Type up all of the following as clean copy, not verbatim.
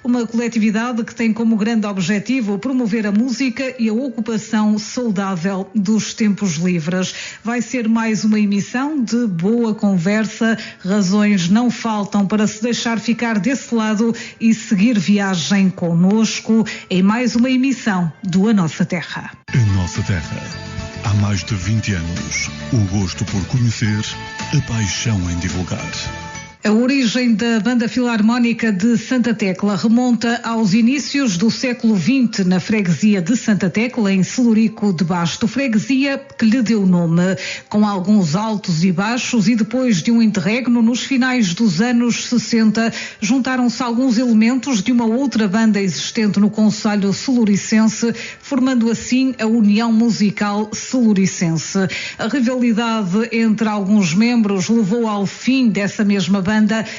Uma coletividade que tem como grande objetivo promover a música e a ocupação saudável dos tempos livres. Vai ser mais uma emissão de boa conversa, razões não faltam para se deixar ficar desse lado e seguir viagem connosco em mais uma emissão do A Nossa Terra. A Nossa Terra. Há mais de 20 anos, o gosto por conhecer, a paixão em divulgar. A origem da Banda Filarmónica de Santa Tecla remonta aos inícios do século XX na freguesia de Santa Tecla, em Celurico de Basto, freguesia que lhe deu nome, com alguns altos e baixos, e depois de um interregno nos finais dos anos 60, juntaram-se alguns elementos de uma outra banda existente no concelho celuricense, formando assim a União Musical Celuricense. A rivalidade entre alguns membros levou ao fim dessa mesma banda,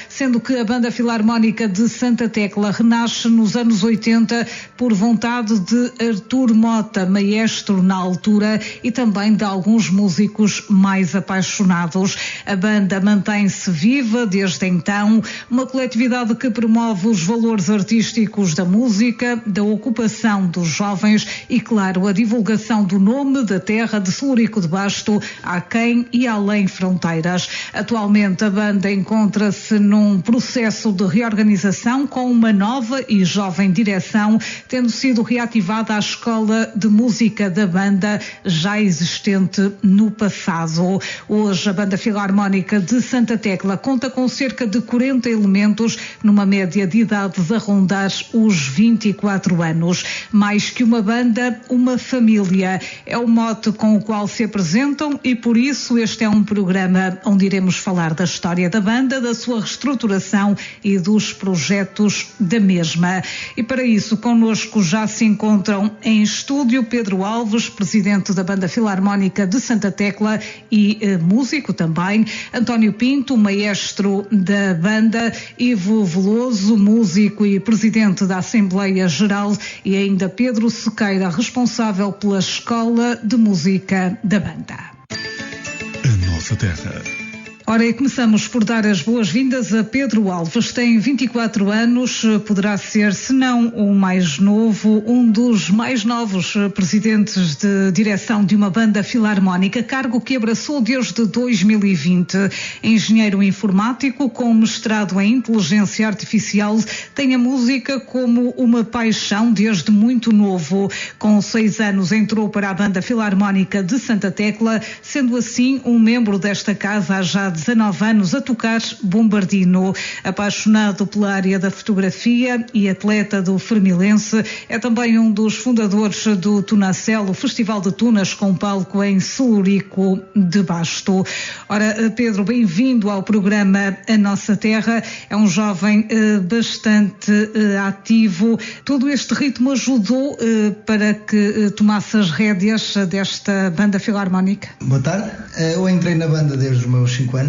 sendo que a Banda Filarmónica de Santa Tecla renasce nos anos 80 por vontade de Artur Mota, maestro na altura, e também de alguns músicos mais apaixonados. A banda mantém-se viva desde então, uma coletividade que promove os valores artísticos da música, da ocupação dos jovens e, claro, a divulgação do nome da terra de Celurico de Basto, aquém e além fronteiras. Atualmente a banda encontra-se num processo de reorganização com uma nova e jovem direção, tendo sido reativada a Escola de Música da banda, já existente no passado. Hoje a Banda Filarmónica de Santa Tecla conta com cerca de 40 elementos, numa média de idades a rondar os 24 anos. Mais que uma banda, uma família. É o mote com o qual se apresentam e por isso este é um programa onde iremos falar da história da banda, da sua reestruturação e dos projetos da mesma. E para isso connosco já se encontram em estúdio Pedro Alves, presidente da Banda Filarmónica de Santa Tecla e músico também, António Pinto, maestro da banda, Ivo Veloso, músico e presidente da Assembleia Geral, e ainda Pedro Sequeira, responsável pela Escola de Música da banda. A Nossa Terra. Ora, e começamos por dar as boas-vindas a Pedro Alves. Tem 24 anos, poderá ser, se não o mais novo, um dos mais novos presidentes de direção de uma banda filarmónica, cargo que abraçou desde 2020. Engenheiro informático com mestrado em inteligência artificial, tem a música como uma paixão desde muito novo. Com 6 anos entrou para a Banda Filarmónica de Santa Tecla, sendo assim um membro desta casa há já 19 anos a tocar bombardino. Apaixonado pela área da fotografia e atleta do Fermilense, é também um dos fundadores do Tunacel, o Festival de Tunas com palco em Celurico de Basto. Ora, Pedro, bem-vindo ao programa A Nossa Terra. É um jovem bastante ativo. Todo este ritmo ajudou para que tomasse as rédeas desta banda filarmónica? Boa tarde. Eu entrei na banda desde os meus 5 anos.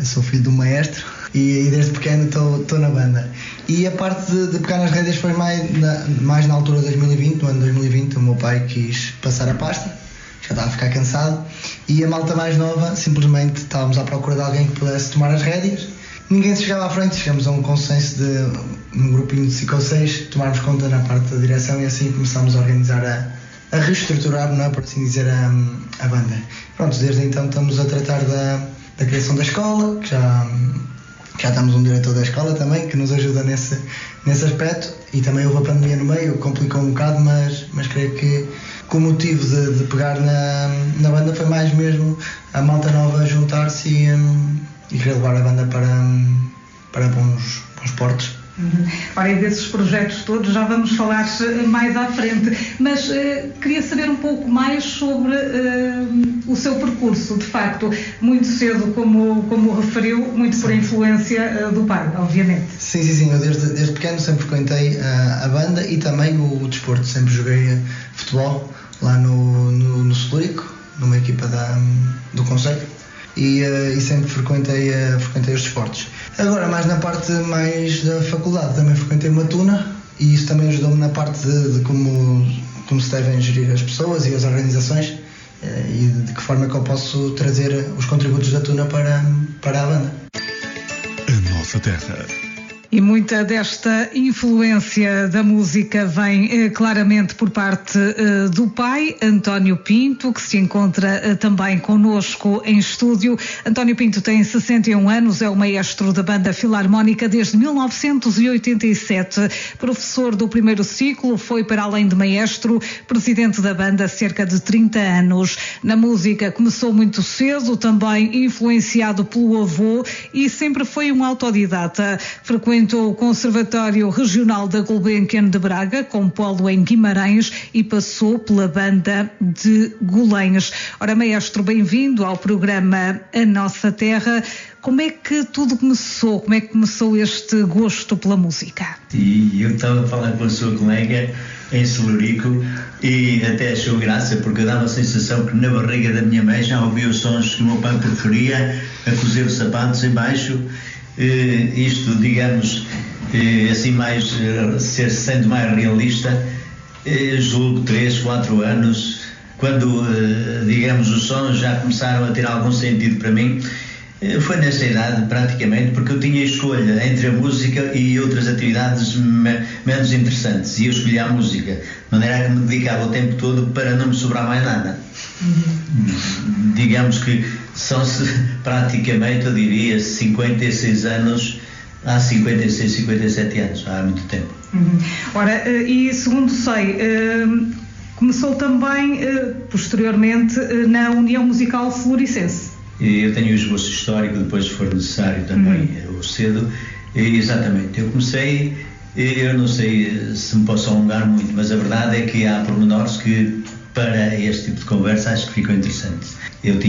Sou filho de um maestro e desde pequeno estou na banda. E a parte de pegar nas rédeas foi mais na altura de 2020. No ano 2020 o meu pai quis passar a pasta, já estava a ficar cansado, e a malta mais nova, simplesmente estávamos à procura de alguém que pudesse tomar as rédeas. Ninguém se chegava à frente, chegamos a um consenso de um grupinho de 5 ou 6 tomarmos conta na parte da direção, e assim começámos a organizar, a reestruturar, não é, por assim dizer, a banda. Pronto, desde então estamos a tratar da criação da escola, que já estamos um diretor da escola também, que nos ajuda nesse aspecto, e também houve a pandemia no meio, complicou um bocado, mas creio que o motivo de pegar na banda foi mais mesmo a malta nova juntar-se e querer levar a banda para bons portos. Ora, e desses projetos todos já vamos falar mais à frente, mas queria saber um pouco mais sobre o seu percurso. De facto, muito cedo, como referiu, muito por influência do pai, obviamente. Sim, eu desde pequeno sempre frequentei a banda e também o desporto. Sempre joguei futebol lá no Celurico, numa equipa do concelho. E sempre frequentei os desportos. Agora, mais na parte mais da faculdade, também frequentei uma tuna, e isso também ajudou-me na parte de como se devem gerir as pessoas e as organizações, e de que forma é que eu posso trazer os contributos da tuna para a banda. A Nossa Terra. E muita desta influência da música vem claramente por parte do pai, António Pinto, que se encontra também connosco em estúdio. António Pinto tem 61 anos, é o maestro da Banda Filarmónica desde 1987. Professor do primeiro ciclo, foi para além de maestro, presidente da banda há cerca de 30 anos. Na música começou muito cedo, também influenciado pelo avô, e sempre foi um autodidata. Frequentou o Conservatório Regional da Gulbenkian de Braga, com polo em Guimarães, e passou pela banda de Gulenhos. Ora, maestro, bem-vindo ao programa A Nossa Terra. Como é que tudo começou? Como é que começou este gosto pela música? E eu estava a falar com a sua colega em Celurico e até achou graça, porque dava a sensação que na barriga da minha mãe já ouvia os sons que o meu pai preferia, a cozer os sapatos em baixo. Isto, digamos, assim mais, sendo mais realista, julgo 3, 4 anos, quando, digamos, os sons já começaram a ter algum sentido para mim. Foi nessa idade, praticamente, porque eu tinha escolha entre a música e outras atividades menos interessantes, e eu escolhi a música, de maneira que me dedicava o tempo todo para não me sobrar mais nada. Digamos que são praticamente, eu diria, 56 anos, há 56, 57 anos, há muito tempo. Ora, e segundo sei, começou também, posteriormente, na União Musical Floricense. Eu tenho o esboço histórico, depois, se for necessário, também o cedo. Exatamente, eu comecei, eu não sei se me posso alongar muito, mas a verdade é que há pormenores que, para este tipo de conversa, acho que ficam interessantes. Eu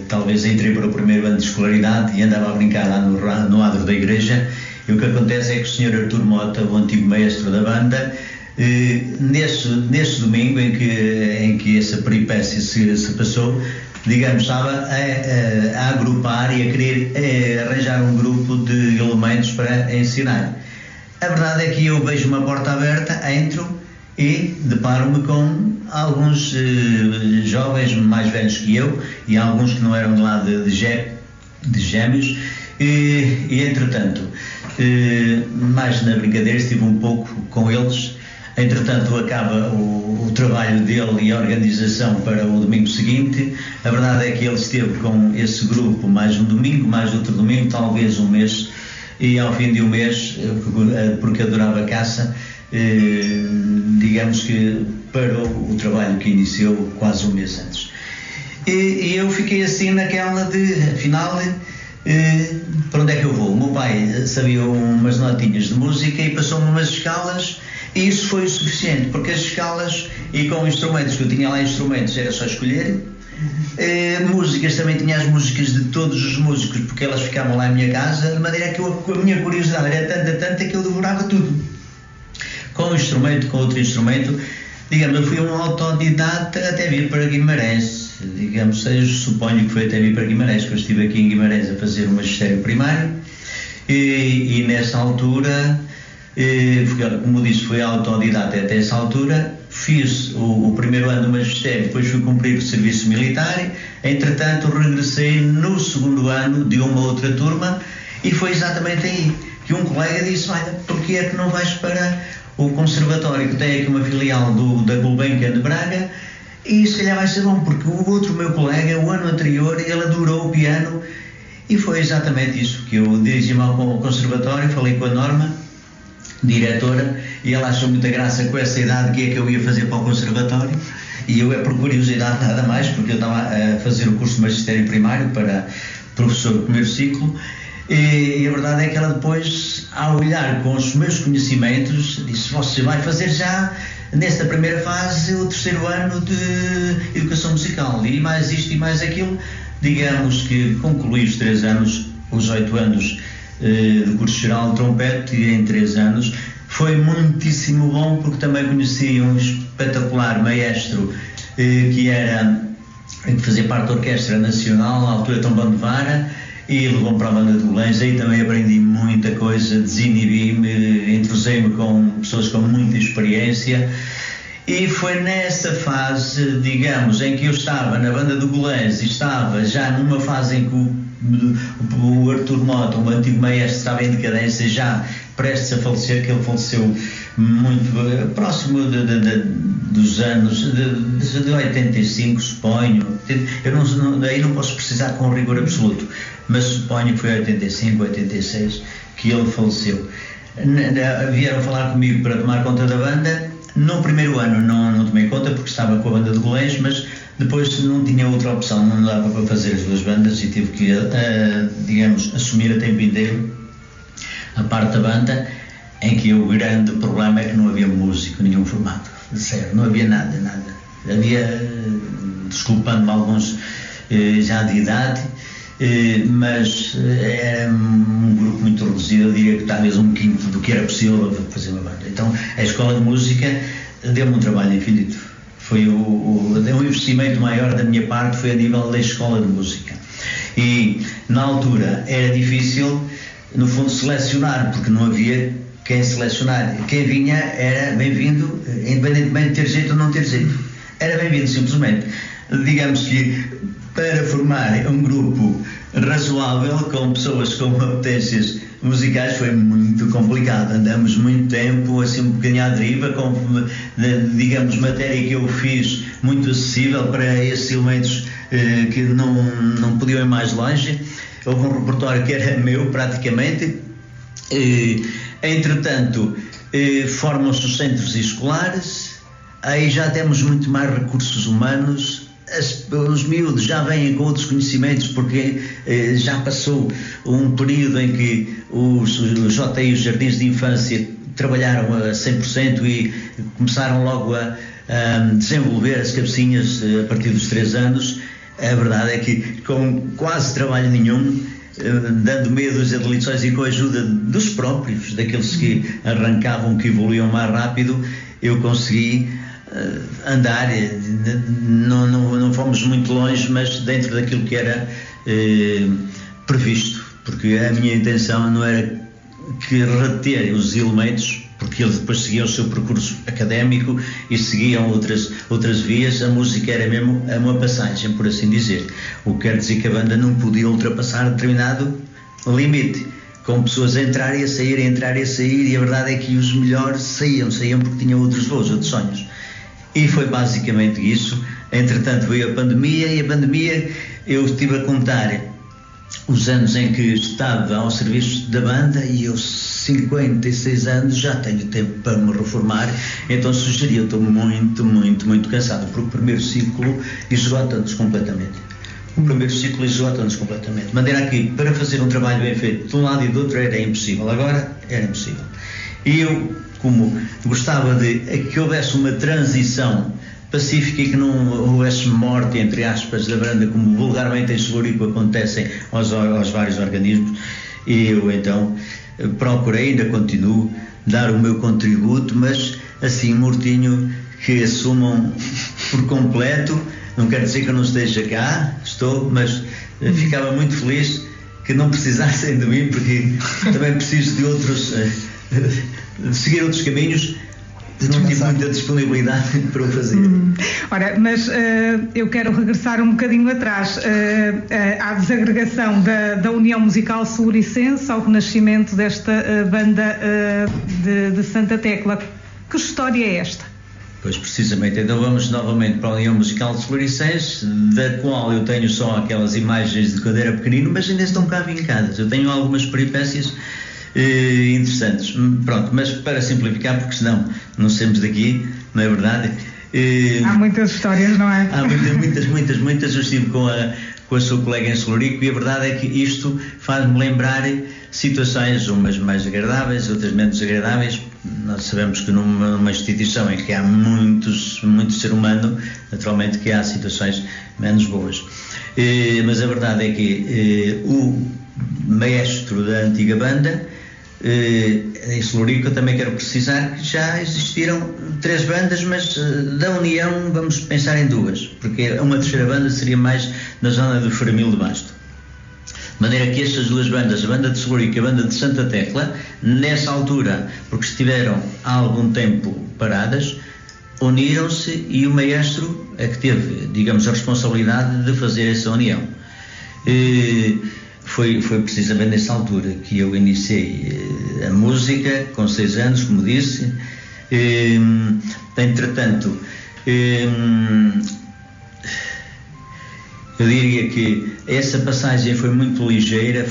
talvez entrei para o primeiro ano de escolaridade e andava a brincar lá no adro da igreja, e o que acontece é que o Sr. Artur Mota, o antigo maestro da banda, nesse domingo em que essa peripécia se passou, digamos, estava a agrupar e a querer arranjar um grupo de elementos para ensinar. A verdade é que eu vejo uma porta aberta, entro e deparo-me com alguns jovens mais velhos que eu e alguns que não eram de lá de gêmeos, e entretanto, mais na brincadeira, estive um pouco com eles. Entretanto, acaba o trabalho dele e a organização para o domingo seguinte. A verdade é que ele esteve com esse grupo mais um domingo, mais outro domingo, talvez um mês, e ao fim de um mês, porque adorava caça, digamos que parou o trabalho que iniciou quase um mês antes. E eu fiquei assim naquela de, afinal, para onde é que eu vou? O meu pai sabia umas notinhas de música e passou-me umas escalas. E isso foi o suficiente, porque as escalas e com instrumentos, que eu tinha lá instrumentos, era só escolher. Músicas, também tinha as músicas de todos os músicos, porque elas ficavam lá em minha casa, de maneira que a minha curiosidade era tanta que eu devorava tudo. Com um instrumento, com outro instrumento, digamos, eu fui um autodidata até vir para Guimarães. Digamos, suponho que foi até vir para Guimarães, que eu estive aqui em Guimarães a fazer o magistério primário, e nessa altura, como disse, fui autodidata até essa altura. Fiz o primeiro ano do magistério, depois fui cumprir o serviço militar. Entretanto, regressei no segundo ano de uma outra turma, e foi exatamente aí que um colega disse: olha, porque é que não vais para o conservatório, que tem aqui uma filial da Gulbenkian de Braga, e se calhar vai ser bom, porque o outro meu colega, o ano anterior, ele adorou o piano. E foi exatamente isso, que eu dirigi-me ao conservatório, falei com a Norma, diretora, e ela achou muita graça com essa idade que é que eu ia fazer para o conservatório, e eu por curiosidade nada mais, porque eu estava a fazer o curso de magistério primário para professor do primeiro ciclo, e a verdade é que ela depois, ao olhar com os meus conhecimentos, disse: você vai fazer já nesta primeira fase o terceiro ano de educação musical, e mais isto e mais aquilo. Digamos que concluí os 3 anos, os 8 anos de curso geral de trompete, e em 3 anos foi muitíssimo bom, porque também conheci um espetacular maestro que fazia parte da Orquestra Nacional, na altura Tombão de Vara, e levou-me para a banda de Gulenhos. Aí também aprendi muita coisa, desinibi-me, entrosei-me com pessoas com muita experiência. E foi nessa fase, digamos, em que eu estava na banda de Gulenhos e estava já numa fase em que o Artur Mota, o antigo maestro, estava em decadência, já prestes a falecer, que ele faleceu muito próximo dos anos de 85, suponho. Daí não posso precisar com rigor absoluto, mas suponho que foi 85, 86 que ele faleceu. Vieram falar comigo para tomar conta da banda. No primeiro ano não tomei conta porque estava com a banda de Golães, mas depois não tinha outra opção, não dava para fazer as duas bandas e tive que, digamos, assumir a tempo inteiro a parte da banda, em que o grande problema é que não havia músico nenhum formado, de sério, não havia nada. Havia, desculpando-me alguns já de idade, mas era um grupo muito reduzido, eu diria que talvez 1/5 do que era possível fazer uma banda. Então a escola de música deu-me um trabalho infinito. Foi um investimento maior da minha parte, foi a nível da escola de música. E na altura era difícil, no fundo, selecionar, porque não havia quem selecionar. Quem vinha era bem-vindo, independentemente de ter jeito ou não ter jeito. Era bem-vindo, simplesmente. Digamos que para formar um grupo razoável, com pessoas com competências musicais, foi muito complicado. Andamos muito tempo, assim, um bocadinho à deriva, com, digamos, matéria que eu fiz muito acessível para esses elementos que não podiam ir mais longe. Houve um repertório que era meu, praticamente. Entretanto, formam-se os centros escolares, aí já temos muito mais recursos humanos. Os miúdos já vêm com outros conhecimentos, porque já passou um período em que os JI, os Jardins de Infância, trabalharam a 100% e começaram logo a desenvolver as cabecinhas a partir dos 3 anos. A verdade é que, com quase trabalho nenhum, dando meia dúzia de lições e com a ajuda dos próprios, daqueles que arrancavam, que evoluíam mais rápido, eu consegui andar. Não fomos muito longe, mas dentro daquilo que era previsto, porque a minha intenção não era que reter os elementos, porque eles depois seguiam o seu percurso académico e seguiam outras vias. A música era mesmo uma passagem, por assim dizer. O que quer dizer que a banda não podia ultrapassar determinado limite, com pessoas a entrar e a sair, e a verdade é que os melhores saíam porque tinham outros voos, outros sonhos. E foi basicamente isso. Entretanto veio a pandemia, e a pandemia eu estive a contar os anos em que estava ao serviço da banda, e eu, 56 anos, já tenho tempo para me reformar. Então sugeri, eu estou muito cansado, porque o primeiro ciclo esgota-nos completamente. De maneira que, para fazer um trabalho bem feito de um lado e do outro, era impossível. Agora era impossível. E eu, como gostava de que houvesse uma transição pacífica e que não houvesse morte, entre aspas, da banda, como vulgarmente em Celurico acontecem aos vários organismos, e eu então procurei, ainda continuo, dar o meu contributo, mas assim, mortinho, que assumam por completo. Não quer dizer que eu não esteja cá, estou, mas ficava muito feliz que não precisassem de mim, porque também preciso de outros, de seguir outros caminhos. Não tive muita disponibilidade para o fazer. Ora, mas eu quero regressar um bocadinho atrás, à desagregação da União Musical Celuricense, ao renascimento desta banda de Santa Tecla. Que história é esta? Pois, precisamente. Então vamos novamente para a União Musical de Celuricense, da qual eu tenho só aquelas imagens de quando era pequenino, mas ainda estão cá vincadas. Eu tenho algumas peripécias interessantes. Pronto, mas para simplificar, porque senão não saímos daqui, não é verdade? Há muitas histórias, não é? Há muitas. Eu estive com a sua colega em Celurico, e a verdade é que isto faz-me lembrar situações, umas mais agradáveis, outras menos agradáveis. Nós sabemos que numa instituição em que há muito ser humano, naturalmente que há situações menos boas. Mas a verdade é que o maestro da antiga banda, em Celurico, eu também quero precisar que já existiram 3 bandas, mas da União vamos pensar em 2, porque uma terceira banda seria mais na zona do Faramil de Basto. De maneira que estas 2 bandas, a banda de Celurico e a banda de Santa Tecla, nessa altura, porque estiveram há algum tempo paradas, uniram-se, e o maestro é que teve, digamos, a responsabilidade de fazer essa união. foi precisamente nessa altura que eu iniciei a música, com 6 anos, como disse. Entretanto, eu diria que essa passagem foi muito ligeira,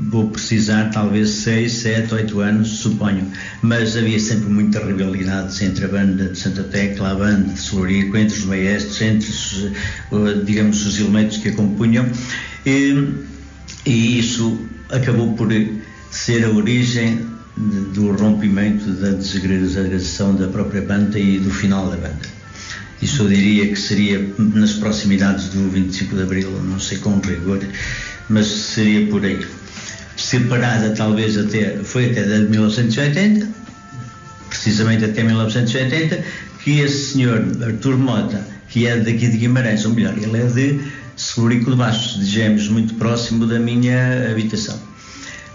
vou precisar talvez 6, 7, 8 anos, suponho, mas havia sempre muita rivalidade entre a banda de Santa Tecla, a banda de Celurico, entre os maestros, entre digamos, os elementos que a compunham, e isso acabou por ser a origem do rompimento, da desagradação da própria banda e do final da banda. Isso eu diria que seria nas proximidades do 25 de Abril, não sei com rigor, mas seria por aí. Separada talvez foi até de 1980, precisamente até 1980, que esse senhor Artur Mota, que é daqui de Guimarães, ou melhor, ele é de Celurico de Baixos, de Gêmeos, muito próximo da minha habitação.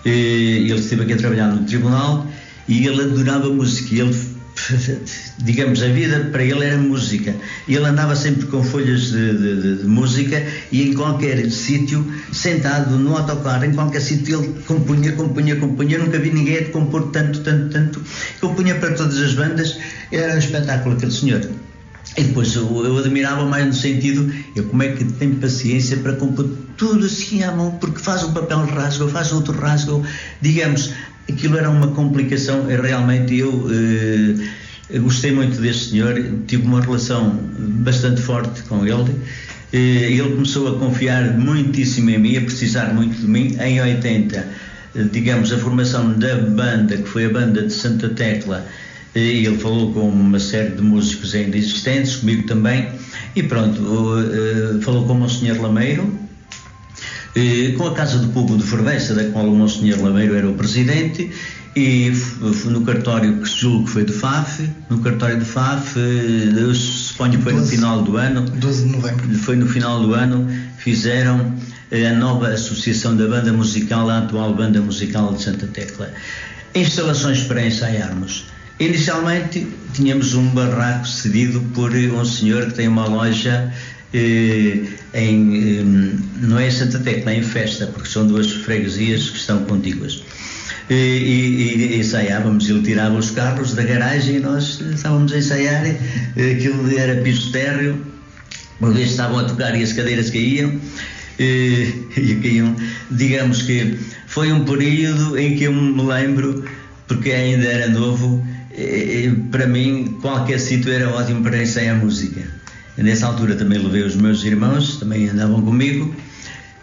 Ele esteve aqui a trabalhar no tribunal e ele adorava música. Digamos, a vida para ele era música. Ele andava sempre com folhas de música e em qualquer sítio, sentado no autocarro, em qualquer sítio ele compunha. Nunca vi ninguém a compor tanto. Compunha para todas as bandas. Era um espetáculo aquele senhor. E depois eu admirava mais no sentido, como é que tem paciência para compor tudo assim à mão, porque faz um papel rasga, faz outro rasga, digamos, aquilo era uma complicação. Realmente eu gostei muito deste senhor, tive uma relação bastante forte com ele. Ele começou a confiar muitíssimo em mim, a precisar muito de mim. Em 80, digamos, a formação da banda, que foi a banda de Santa Tecla, ele falou com uma série de músicos ainda existentes, comigo também, e pronto, falou com o Monsenhor Lameiro, com a Casa do Povo de Ferveça, da qual o Monsenhor Lameiro era o presidente, e no cartório que julgo que foi do FAF, eu suponho que foi no final do ano, 12 de novembro. Foi no final do ano, fizeram a nova associação da banda musical, a atual banda musical de Santa Tecla. Instalações para ensaiarmos. Inicialmente tínhamos um barraco cedido por um senhor que tem uma loja não é em Santa Tecla, é em Festa, porque são 2 freguesias que estão contíguas. E ensaiávamos, ele tirava os carros da garagem e nós estávamos a ensaiar. Aquilo era piso térreo, uma vez estavam a tocar e as cadeiras caíam. Digamos que foi um período em que eu me lembro, porque ainda era novo, para mim qualquer sítio era ótimo para ensaiar música. Nessa altura também levei os meus irmãos, também andavam comigo.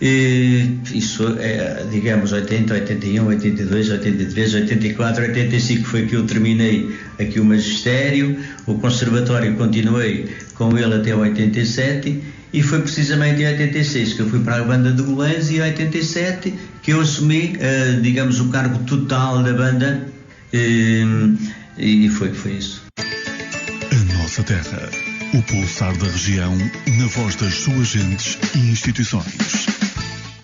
Isso é, digamos, 80, 81, 82, 83, 84, 85 foi que eu terminei aqui o magistério. O conservatório continuei com ele até 87 e foi precisamente em 86 que eu fui para a banda de Golães e em 87 que eu assumi, digamos, o cargo total da banda. E foi isso. A nossa terra, o pulsar da região, na voz das suas gentes e instituições.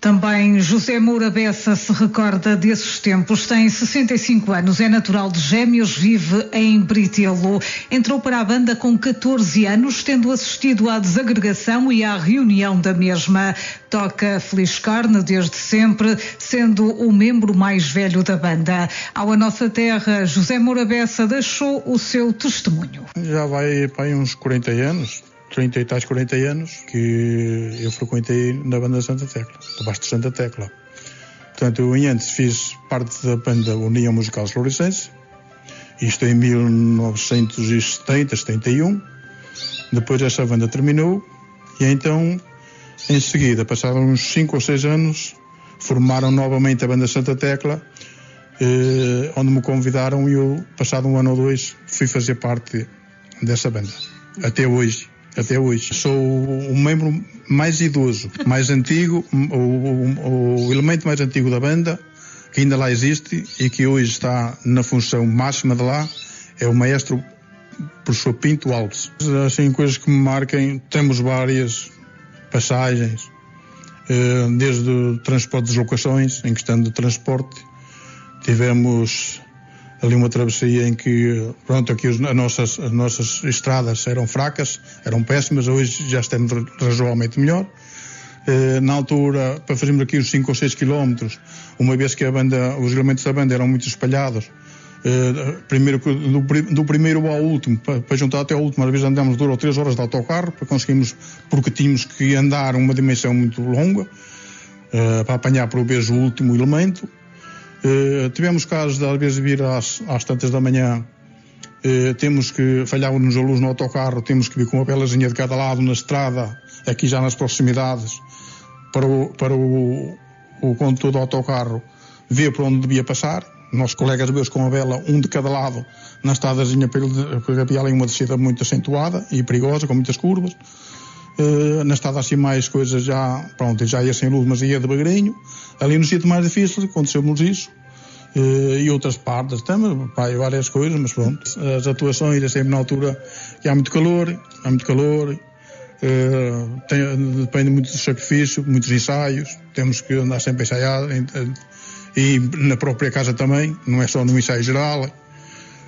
Também José Moura Bessa se recorda desses tempos. Tem 65 anos, é natural de Gêmeos, vive em Britelo. Entrou para a banda com 14 anos, tendo assistido à desagregação e à reunião da mesma. Toca Feliz Carne desde sempre, sendo o membro mais velho da banda. Ao A Nossa Terra, José Moura Bessa deixou o seu testemunho. Já vai para aí uns 40 anos. 30 e tais 40 anos que eu frequentei na banda Santa Tecla, debaixo de Santa Tecla. Portanto, eu antes fiz parte da banda União Musical Floricense, isto em 1970, 71. Depois essa banda terminou e então, em seguida, passaram uns 5 ou 6 anos, formaram novamente a banda Santa Tecla, onde me convidaram e eu, passado 1 ano ou 2, fui fazer parte dessa banda. Até hoje. Sou o membro mais idoso, mais antigo, o elemento mais antigo da banda, que ainda lá existe e que hoje está na função máxima de lá, é o maestro professor Pinto Alves. Assim, coisas que me marquem, temos várias passagens, desde o transporte de deslocações, em questão de transporte, tivemos ali uma travessia em que, pronto, aqui as nossas estradas eram fracas, eram péssimas, hoje já estamos razoavelmente melhor. Na altura, para fazermos aqui os 5 ou 6 quilómetros, uma vez que os elementos da banda eram muito espalhados, do primeiro ao último, para juntar até ao último, às vezes andamos 2 ou 3 horas de autocarro para conseguirmos, porque tínhamos que andar uma dimensão muito longa para apanhar por vez o último elemento. Tivemos casos de às vezes vir às tantas da manhã, temos que falhava-nos a luz no autocarro, temos que vir com uma velazinha de cada lado na estrada, aqui já nas proximidades, para o condutor do autocarro ver por onde devia passar. Nossos colegas meus com a vela, um de cada lado, na estradazinha, porque havia ali uma descida muito acentuada e perigosa, com muitas curvas. Na estrada assim mais coisas já ia sem luz, mas ia devagarinho. Ali no sítio mais difícil aconteceu-nos isso. E outras partes também, várias coisas, mas pronto. As atuações é sempre na altura que há muito calor. Depende muito do sacrifício, muitos ensaios. Temos que andar sempre a ensaiar. E na própria casa também, não é só no ensaio geral,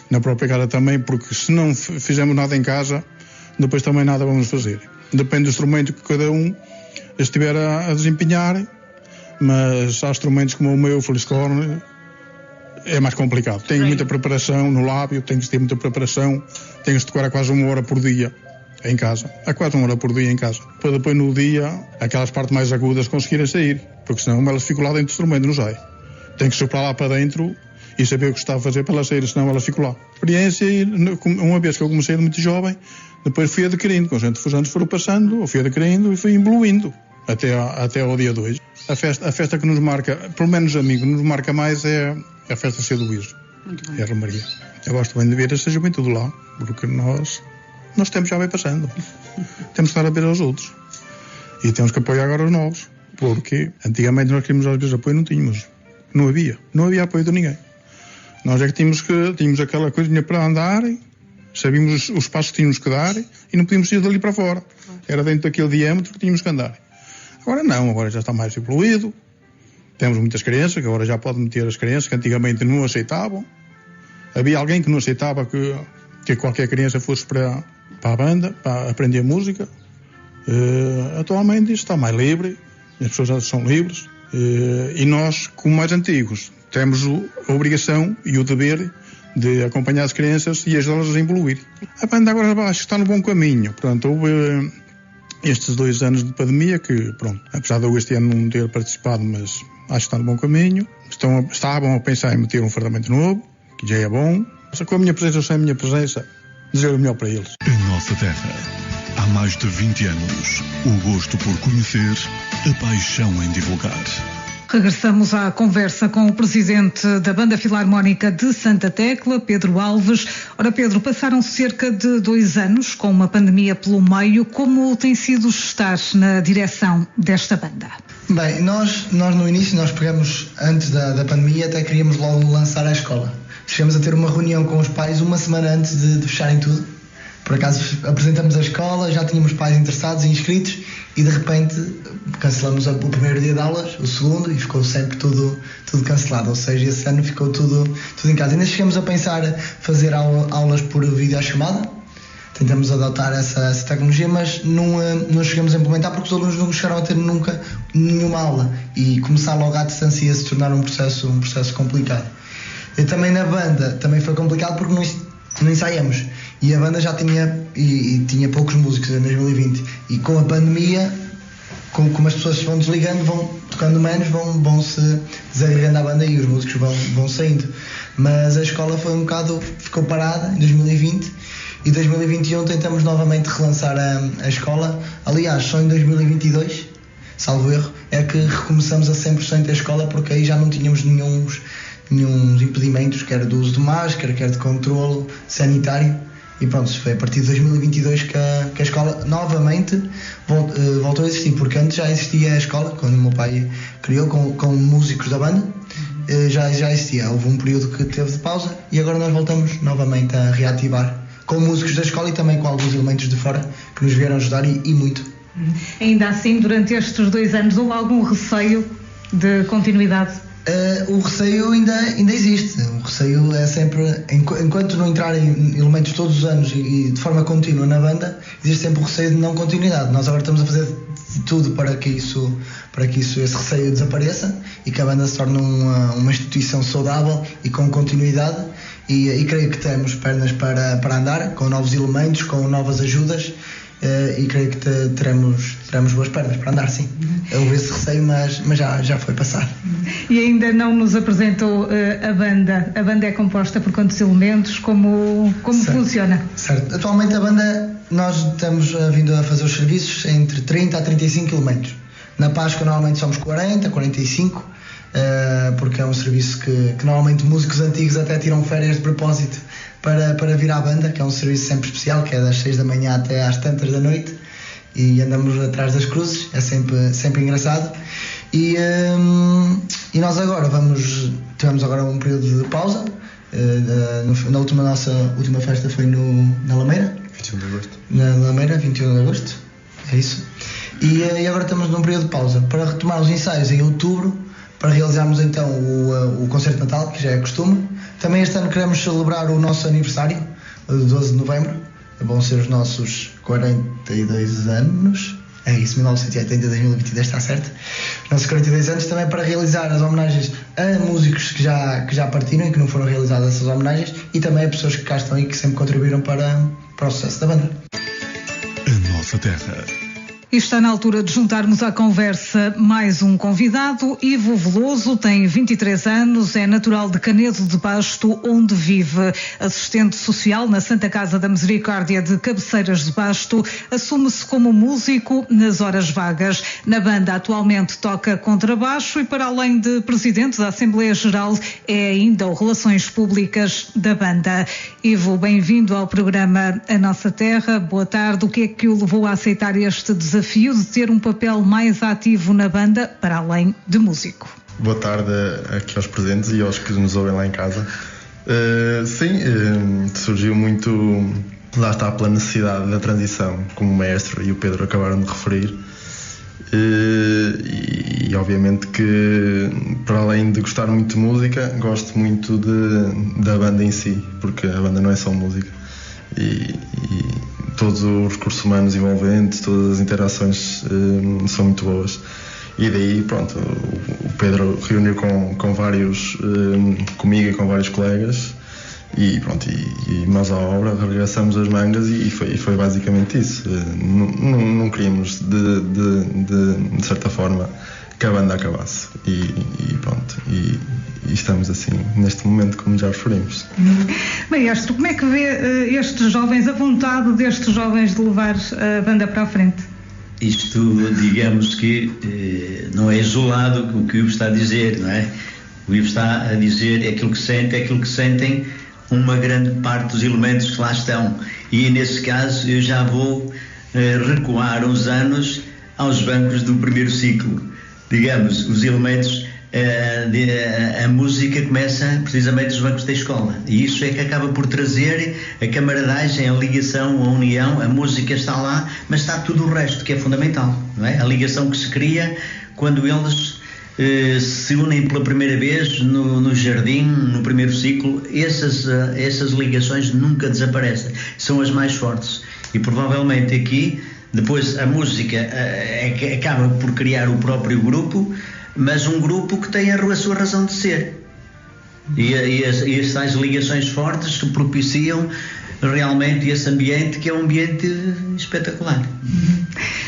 na própria casa também, porque se não fizermos nada em casa, depois também nada vamos fazer. Depende do instrumento que cada um estiver a desempenhar, mas há instrumentos como o meu, o fliscorn, é mais complicado. Tenho muita preparação no lábio, tenho que ter muita preparação, tenho que tocar a quase 1 hora por dia em casa, a quase 1 hora por dia em casa, para depois no dia, aquelas partes mais agudas conseguirem sair, porque senão elas ficam lá dentro do instrumento, não sai. Tem que soprar lá para dentro e saber o que está a fazer para ela sair, senão ela fica lá. Experiência, e uma vez que eu comecei muito jovem, depois fui adquirindo, com os anos foram passando, eu fui adquirindo e fui evoluindo até ao dia 2. A festa que nos marca, pelo menos a mim, que nos marca mais é a festa Cedo Luís, é a Romaria. Eu gosto bem de ver essa juventude lá, porque nós temos já bem passando. Temos que estar a ver aos outros. E temos que apoiar agora os novos, porque antigamente nós queríamos às vezes apoio, não tínhamos. Não havia apoio de ninguém. Nós é que tínhamos aquela coisinha para andar, sabíamos os passos que tínhamos que dar e não podíamos ir dali para fora. Era dentro daquele diâmetro que tínhamos que andar. Agora não, agora já está mais evoluído. Temos muitas crianças, que agora já podem meter as crianças, que antigamente não aceitavam. Havia alguém que não aceitava que qualquer criança fosse para a banda, para aprender música. Atualmente isto está mais livre, as pessoas já são livres. E nós, como mais antigos, temos a obrigação e o dever de acompanhar as crianças e ajudá-las a evoluir. A banda agora acho que está no bom caminho. Pronto, houve estes 2 anos de pandemia que, pronto, apesar de eu este ano não ter participado, mas acho que está no bom caminho. Estavam a pensar em meter um fardamento novo, que já é bom. Só com a minha presença ou sem a minha presença, dizer o melhor para eles. A nossa terra. Há mais de 20 anos, o gosto por conhecer, a paixão em divulgar. Regressamos à conversa com o presidente da Banda Filarmónica de Santa Tecla, Pedro Alves. Ora, Pedro, passaram cerca de 2 anos com uma pandemia pelo meio. Como tem sido estar na direção desta banda? Bem, nós no início, nós pegamos, antes da pandemia, até queríamos logo lançar a escola. Chegamos a ter uma reunião com os pais uma semana antes de fecharem tudo. Por acaso apresentamos a escola, já tínhamos pais interessados e inscritos e de repente cancelamos o primeiro dia de aulas, o segundo, e ficou sempre tudo cancelado. Ou seja, esse ano ficou tudo em casa. Ainda chegamos a pensar fazer aulas por videochamada, tentamos adotar essa tecnologia, mas não chegamos a implementar porque os alunos não chegaram a ter nunca nenhuma aula e começar logo à distância ia se tornar um processo complicado. E também na banda também foi complicado porque não ensaiamos. E a banda já tinha poucos músicos em 2020 e com a pandemia, como as pessoas se vão desligando, vão tocando menos, vão se desagregando a banda e os músicos vão saindo. Mas a escola ficou parada em 2020 e em 2021 tentamos novamente relançar a escola. Aliás, só em 2022, salvo erro, é que recomeçamos a 100% a escola, porque aí já não tínhamos nenhum impedimentos, quer do uso de máscara, quer de controle sanitário. E pronto, foi a partir de 2022 que a escola novamente voltou a existir, porque antes já existia a escola, quando o meu pai criou com músicos da banda, já existia. Houve um período que teve de pausa e agora nós voltamos novamente a reativar com músicos da escola e também com alguns elementos de fora que nos vieram ajudar e muito. Ainda assim, durante estes 2 anos, houve algum receio de continuidade? O receio ainda existe. O receio é sempre, enquanto não entrarem elementos todos os anos e de forma contínua na banda, existe sempre o receio de não continuidade. Nós agora estamos a fazer de tudo para que esse receio desapareça e que a banda se torne uma instituição saudável e com continuidade. E creio que temos pernas para andar, com novos elementos, com novas ajudas, e creio que teremos boas pernas para andar, sim. Houve esse receio, mas já foi passar. E ainda não nos apresentou a banda. A banda é composta por quantos elementos? Como funciona? Certo. Atualmente a banda, nós estamos vindo a fazer os serviços entre 30 a 35 elementos. Na Páscoa normalmente somos 40, 45, porque é um serviço que normalmente músicos antigos até tiram férias de propósito para vir à banda, que é um serviço sempre especial, que é das 6 da manhã até às tantas da noite, e andamos atrás das cruzes, é sempre engraçado. E nós agora tivemos agora um período de pausa. Nossa última festa foi na Lameira, 21 de agosto. Na Lameira, 21 de agosto, é isso. E agora estamos num período de pausa para retomar os ensaios em outubro, para realizarmos então o concerto de Natal, que já é costume. Também este ano queremos celebrar o nosso aniversário, o 12 de novembro. Vão ser os nossos 42 anos. É isso, 1980, 2022, está certo. Os nossos 42 anos, também para realizar as homenagens a músicos que já partiram e que não foram realizadas essas homenagens, e também a pessoas que cá estão e que sempre contribuíram para o sucesso da banda. A nossa terra. E está na altura de juntarmos à conversa mais um convidado. Ivo Veloso tem 23 anos, é natural de Canedo de Basto, onde vive. Assistente social na Santa Casa da Misericórdia de Cabeceiras de Basto, assume-se como músico nas horas vagas. Na banda atualmente toca contrabaixo e, para além de presidente da Assembleia Geral, é ainda o Relações Públicas da banda. Ivo, bem-vindo ao programa A Nossa Terra. Boa tarde. O que é que o levou a aceitar este desafio de ter um papel mais ativo na banda, para além de músico? Boa tarde aqui aos presentes e aos que nos ouvem lá em casa. Surgiu muito, lá está, pela necessidade da transição, como o Maestro e o Pedro acabaram de referir. E obviamente que, para além de gostar muito de música, gosto muito da banda em si, porque a banda não é só música. E todos os recursos humanos envolventes, todas as interações são muito boas. E daí, pronto, o Pedro reuniu com vários, comigo e com vários colegas, e pronto, e mãos à obra, regressamos as mangas e foi basicamente isso. Não queríamos, de certa forma, que a banda acabasse. E pronto, e estamos assim, neste momento, como já referimos. Maestro, como é que vê estes jovens, a vontade destes jovens de levar a banda para a frente? Isto, digamos que não é isolado o que o Ivo está a dizer, não é? O Ivo está a dizer aquilo que sente, é aquilo que sentem uma grande parte dos elementos que lá estão. E nesse caso eu já vou recuar uns anos aos bancos do primeiro ciclo. Digamos, os elementos, a música começa precisamente dos bancos da escola, e isso é que acaba por trazer a camaradagem, a ligação, a união. A música está lá, mas está tudo o resto, que é fundamental, não é? A ligação que se cria quando eles se unem pela primeira vez no jardim, no primeiro ciclo. Essas ligações nunca desaparecem, são as mais fortes, e provavelmente aqui depois a música acaba por criar o próprio grupo, mas um grupo que tem a sua razão de ser, e essas ligações fortes que propiciam realmente esse ambiente, que é um ambiente espetacular.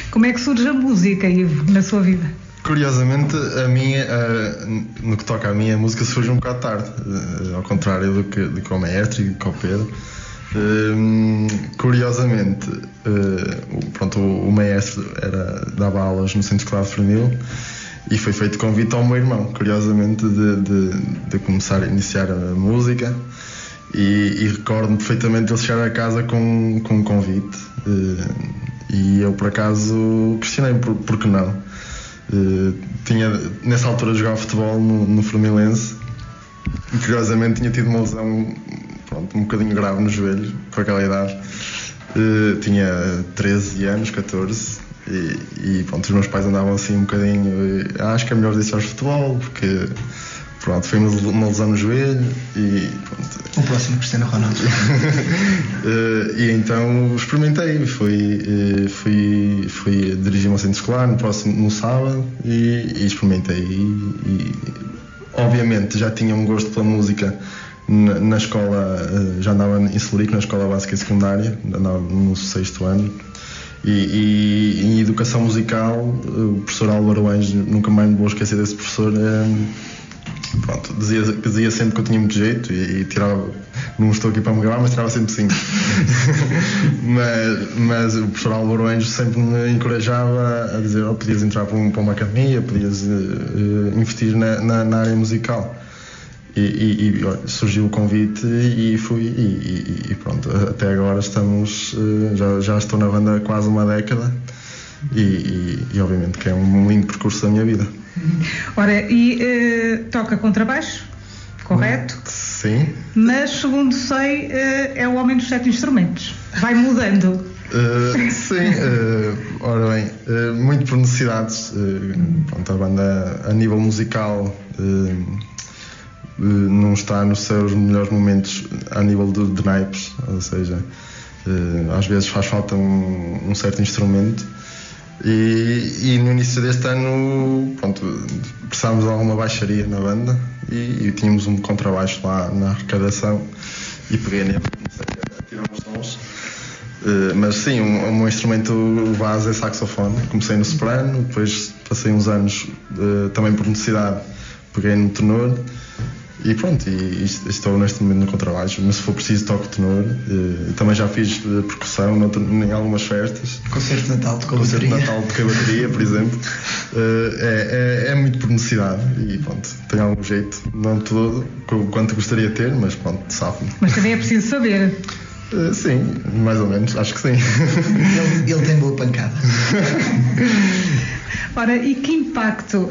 Como é que surge a música, Ivo, na sua vida? Curiosamente, no que toca a mim, a música surge um bocado tarde, ao contrário do que o Maestro e do que o Pedro. Curiosamente, o Maestro dava aulas no Centro Escolar de Fernil, e foi feito convite ao meu irmão, curiosamente, de começar a iniciar a música, e recordo-me perfeitamente de ele chegar a casa com um convite, e eu por acaso questionei por que não. Nessa altura jogava futebol no Fermilense, e curiosamente tinha tido uma lesão um bocadinho grave no joelho, por aquela idade. Tinha 13 anos, 14, e pronto, os meus pais andavam assim um bocadinho, acho que é melhor deixar futebol, porque pronto, foi uma lesão no joelho e pronto. O próximo Cristiano Ronaldo. E então experimentei, fui dirigir-me ao centro escolar no sábado e experimentei e obviamente já tinha um gosto pela música na escola, já andava em Celurico, na escola básica e secundária, andava no 6º ano. E em educação musical, o professor Álvaro Anjo, nunca mais me vou esquecer desse professor, pronto, dizia sempre que eu tinha muito jeito e tirava, não estou aqui para me gravar, mas tirava sempre 5. mas o professor Álvaro Anjo sempre me encorajava a dizer, podias entrar para uma academia, podias investir na área musical. E surgiu o convite e fui e pronto, até agora estamos, já estou na banda há quase uma década e obviamente que é um lindo percurso da minha vida. Ora, e toca contrabaixo, correto? Sim. Mas, segundo sei, é o homem dos 7 instrumentos. Vai mudando. Sim, ora bem, muito por necessidades. Pronto, a banda a nível musical não está nos seus melhores momentos a nível de naipes, ou seja, às vezes faz falta um certo instrumento e no início deste ano, pronto, precisámos de alguma baixaria na banda e tínhamos um contrabaixo lá na arrecadação e peguei nele, comecei a tirar uns sons. Mas sim, o meu instrumento base é saxofone. Comecei no soprano, depois passei uns anos também por necessidade, peguei no tenor. E pronto, estou neste momento no contrabaixo, mas se for preciso toco tenor. Também já fiz percussão em algumas festas. Concerto de Natal de bateria, por exemplo. É muito por necessidade e pronto, tenho algum jeito, não todo quanto gostaria de ter, mas pronto, safo-me. Mas também é preciso saber. Sim, mais ou menos, acho que sim. Ele tem boa pancada. Ora, e que impacto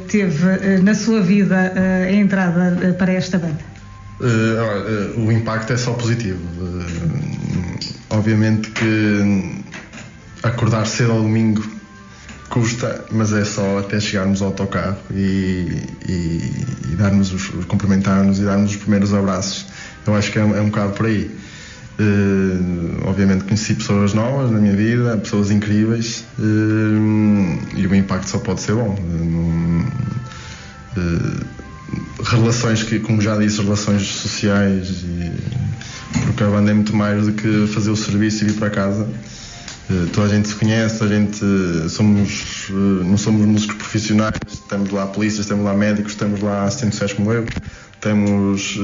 teve na sua vida a entrada para esta banda? O impacto é só positivo. Obviamente que acordar cedo ao domingo custa, mas é só até chegarmos ao autocarro e cumprimentar-nos e dar-nos os primeiros abraços. Eu acho que é um bocado por aí. Obviamente conheci pessoas novas na minha vida, pessoas incríveis, e o impacto só pode ser bom. Relações que, como já disse, relações sociais, porque a banda é muito mais do que fazer o serviço e vir para casa. Toda a gente se conhece, não somos músicos profissionais, temos lá polícias, temos lá médicos, temos lá assistentes sociais como eu, temos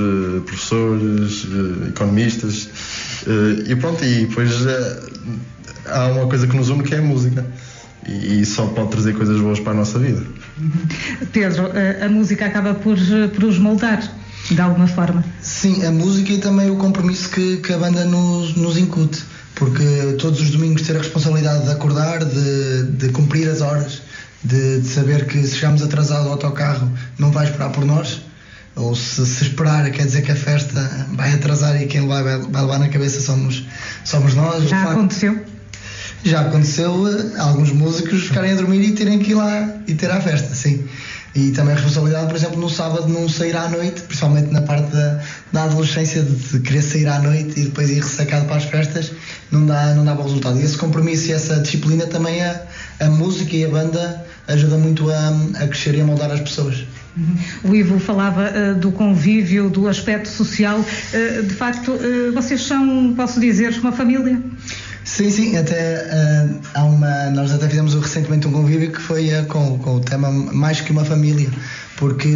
professores, economistas, e pronto, e depois há uma coisa que nos une, que é a música, e só pode trazer coisas boas para a nossa vida. Pedro, a música acaba por os moldar, de alguma forma. Sim, a música e também o compromisso que a banda nos incute, porque todos os domingos ter a responsabilidade de acordar, de cumprir as horas, de saber que se chegarmos atrasados ao autocarro não vai esperar por nós, ou se esperar quer dizer que a festa vai atrasar e quem vai levar na cabeça somos nós. Já aconteceu alguns músicos ficarem a dormir e terem que ir lá e ter a festa, sim. E também a responsabilidade, por exemplo, no sábado não sair à noite, principalmente na parte da adolescência, de querer sair à noite e depois ir ressacado para as festas, não dá para o resultado. E esse compromisso e essa disciplina também a música e a banda ajuda muito a crescer e a moldar as pessoas. O Ivo falava do convívio, do aspecto social. De facto, vocês são, posso dizer, uma família? Sim, até nós até fizemos recentemente um convívio que foi com o tema Mais que uma família, porque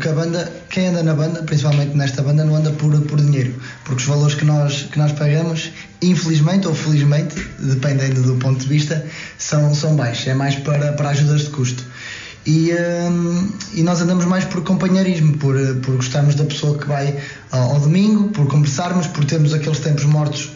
a banda, quem anda na banda, principalmente nesta banda, não anda por dinheiro, porque os valores que nós pagamos, infelizmente ou felizmente, dependendo do ponto de vista, são baixos, é mais para ajudas de custo. E nós andamos mais por companheirismo, por gostarmos da pessoa que vai ao domingo, por conversarmos, por termos aqueles tempos mortos.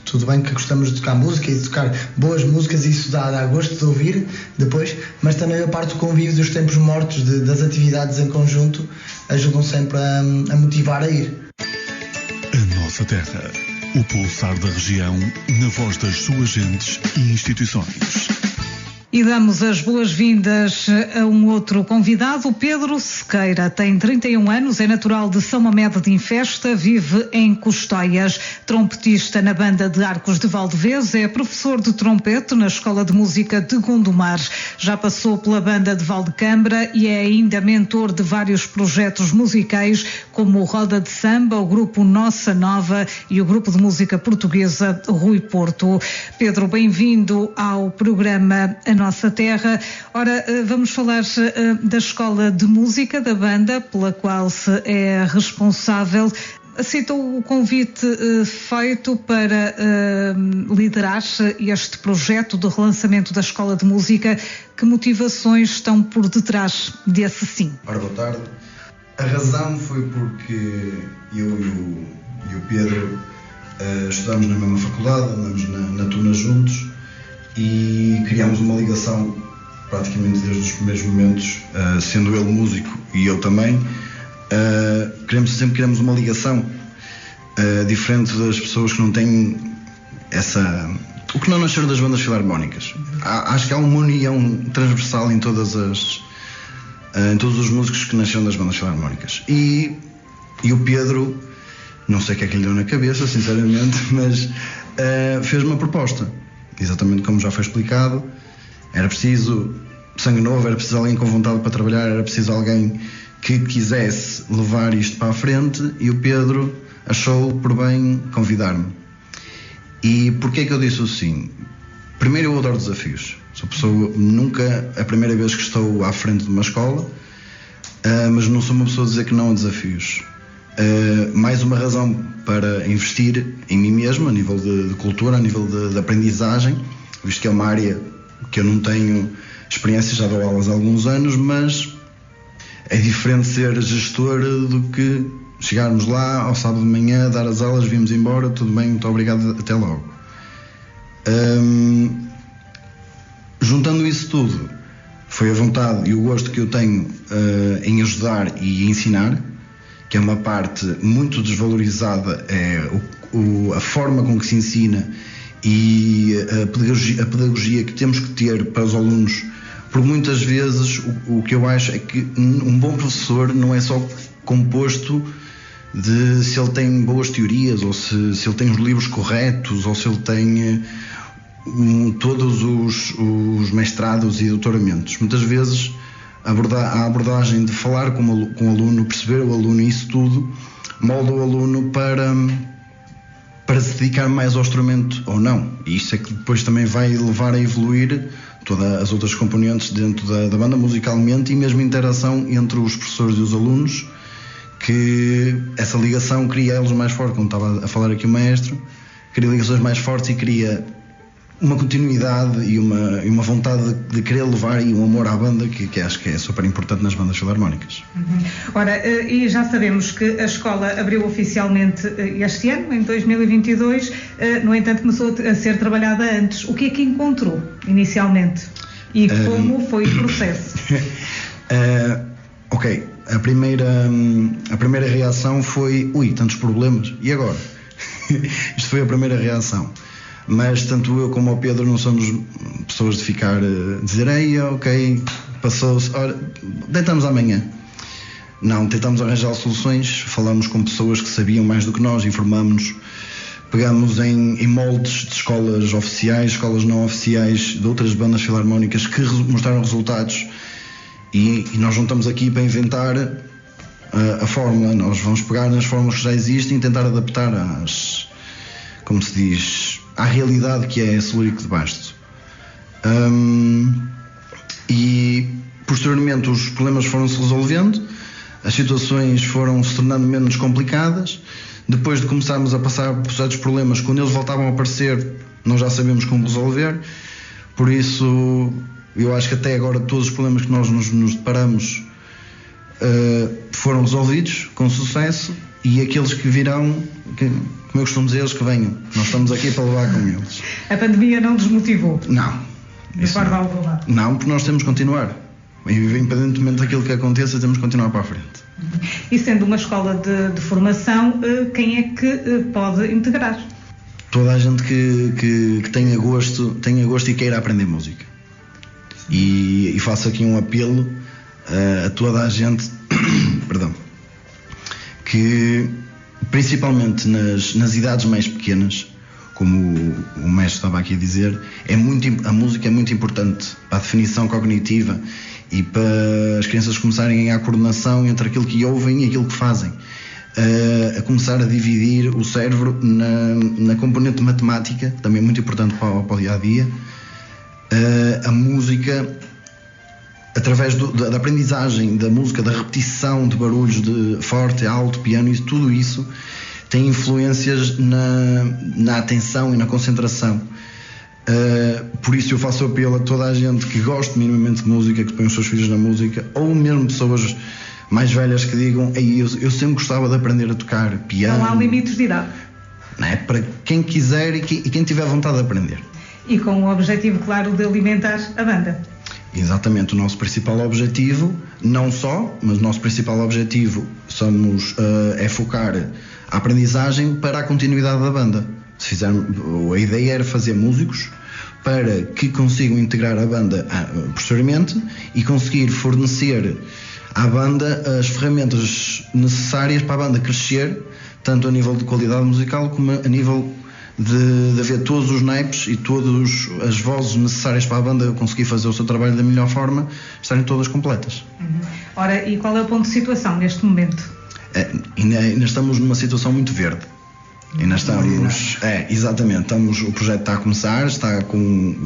Tudo bem que gostamos de tocar música e de tocar boas músicas, e isso dá gosto de ouvir depois, mas também a parte do convívio, dos tempos mortos, das atividades em conjunto, ajudam sempre a motivar a ir. A nossa terra, o pulsar da região, na voz das suas gentes e instituições. E damos as boas-vindas a um outro convidado, o Pedro Sequeira. Tem 31 anos, é natural de São Mamede de Infesta, vive em Custóias. Trompetista na banda de Arcos de Valdevez, é professor de trompete na Escola de Música de Gondomar. Já passou pela banda de Valdecambra e é ainda mentor de vários projetos musicais, como o Roda de Samba, o grupo Nossa Nova e o grupo de música portuguesa Rui Porto. Pedro, bem-vindo ao programa A Nossa Terra. Ora, vamos falar da Escola de Música da banda, pela qual se é responsável. Aceitou o convite feito para liderar este projeto de relançamento da Escola de Música. Que motivações estão por detrás desse sim? Ora, boa tarde. A razão foi porque eu e o Pedro estudamos na mesma faculdade, andamos na Tuna juntos e criámos uma ligação praticamente desde os primeiros momentos, sendo ele músico e eu também. Sempre criamos uma ligação diferente das pessoas que não têm o que não nasceram das bandas filarmónicas. Acho que há uma união transversal em todos os músicos que nasceram das bandas filarmónicas. E o Pedro, não sei o que é que lhe deu na cabeça, sinceramente, mas fez uma proposta, exatamente como já foi explicado. Era preciso sangue novo, era preciso alguém com vontade para trabalhar, era preciso alguém que quisesse levar isto para a frente, e o Pedro achou por bem convidar-me. E porquê é que eu disse o sim? Primeiro, eu adoro desafios. Sou pessoa, nunca a primeira vez que estou à frente de uma escola, mas não sou uma pessoa a dizer que não a desafios. Mais uma razão para investir em mim mesmo, a nível de cultura, a nível de aprendizagem, visto que é uma área que eu não tenho experiência, já dou aulas há alguns anos, mas é diferente ser gestor do que chegarmos lá ao sábado de manhã, dar as aulas, vimos embora, tudo bem, muito obrigado, até logo. Juntando isso tudo, foi a vontade e o gosto que eu tenho em ajudar e ensinar, que é uma parte muito desvalorizada, a forma com que se ensina e a pedagogia que temos que ter para os alunos. Por muitas vezes o que eu acho é que um bom professor não é só composto de se ele tem boas teorias, ou se ele tem os livros corretos, ou se ele tem todos os mestrados e doutoramentos. Muitas vezes a abordagem de falar com o aluno, perceber o aluno, isso tudo molda o aluno para se dedicar mais ao instrumento ou não. E isso é que depois também vai levar a evoluir todas as outras componentes dentro da banda musicalmente, e mesmo a interação entre os professores e os alunos, que essa ligação cria elos mais fortes, como estava a falar aqui o maestro, cria ligações mais fortes e cria uma continuidade e uma vontade de querer levar, e um amor à banda que acho que é super importante nas bandas filarmónicas. Ora, e já sabemos que a escola abriu oficialmente este ano, em 2022, no entanto começou a ser trabalhada antes. O que é que encontrou inicialmente? E como foi o processo? Ok, a primeira reação foi: tantos problemas, e agora? Isto foi a primeira reação. Mas tanto eu como o Pedro não somos pessoas de ficar dizer ok, passou-se, ora, deitamos amanhã. Não, tentamos arranjar soluções, falamos com pessoas que sabiam mais do que nós, informamos-nos, pegamos em moldes de escolas oficiais, escolas não oficiais, de outras bandas filarmónicas que mostraram resultados, e nós não estamos aqui para inventar a fórmula. Nós vamos pegar nas fórmulas que já existem e tentar adaptar como se diz, à realidade que é Celurico de Basto. E posteriormente os problemas foram-se resolvendo, as situações foram se tornando menos complicadas. Depois de começarmos a passar por certos problemas, quando eles voltavam a aparecer, nós já sabemos como resolver. Por isso, eu acho que até agora todos os problemas que nós nos deparamos foram resolvidos com sucesso, e aqueles que virão, como eu costumo dizer, eles que venham. Nós estamos aqui para levar com eles. A pandemia não desmotivou? Não. De forma alguma? Não, porque nós temos que continuar. Independentemente daquilo que aconteça, temos que continuar para a frente. E sendo uma escola de formação, quem é que pode integrar? Toda a gente que tenha gosto e queira aprender música. E faço aqui um apelo a toda a gente perdão, que principalmente nas idades mais pequenas, como o mestre estava aqui a dizer, a música é muito importante para a definição cognitiva e para as crianças começarem a ganhar coordenação entre aquilo que ouvem e aquilo que fazem, a começar a dividir o cérebro na componente matemática, também muito importante para o dia-a-dia. A música, através da aprendizagem da música, da repetição de barulhos de forte, alto, piano, e tudo isso tem influências na atenção e na concentração. Por isso eu faço apelo a toda a gente que goste minimamente de música, que põe os seus filhos na música, ou mesmo pessoas mais velhas que digam: eu sempre gostava de aprender a tocar piano. Não há limites de idade. Não é? Para quem quiser e quem tiver vontade de aprender. E com o objetivo, claro, de alimentar a banda. Exatamente, o nosso principal objetivo, não só, mas o nosso principal objetivo é focar a aprendizagem para a continuidade da banda. A ideia era fazer músicos para que consigam integrar a banda posteriormente e conseguir fornecer à banda as ferramentas necessárias para a banda crescer, tanto a nível de qualidade musical como a nível de haver todos os naipes e todas as vozes necessárias para a banda conseguir fazer o seu trabalho da melhor forma, estarem todas completas. Ora, e qual é o ponto de situação neste momento? Ainda estamos numa situação muito verde. Ainda estamos, exatamente, o projeto está a começar,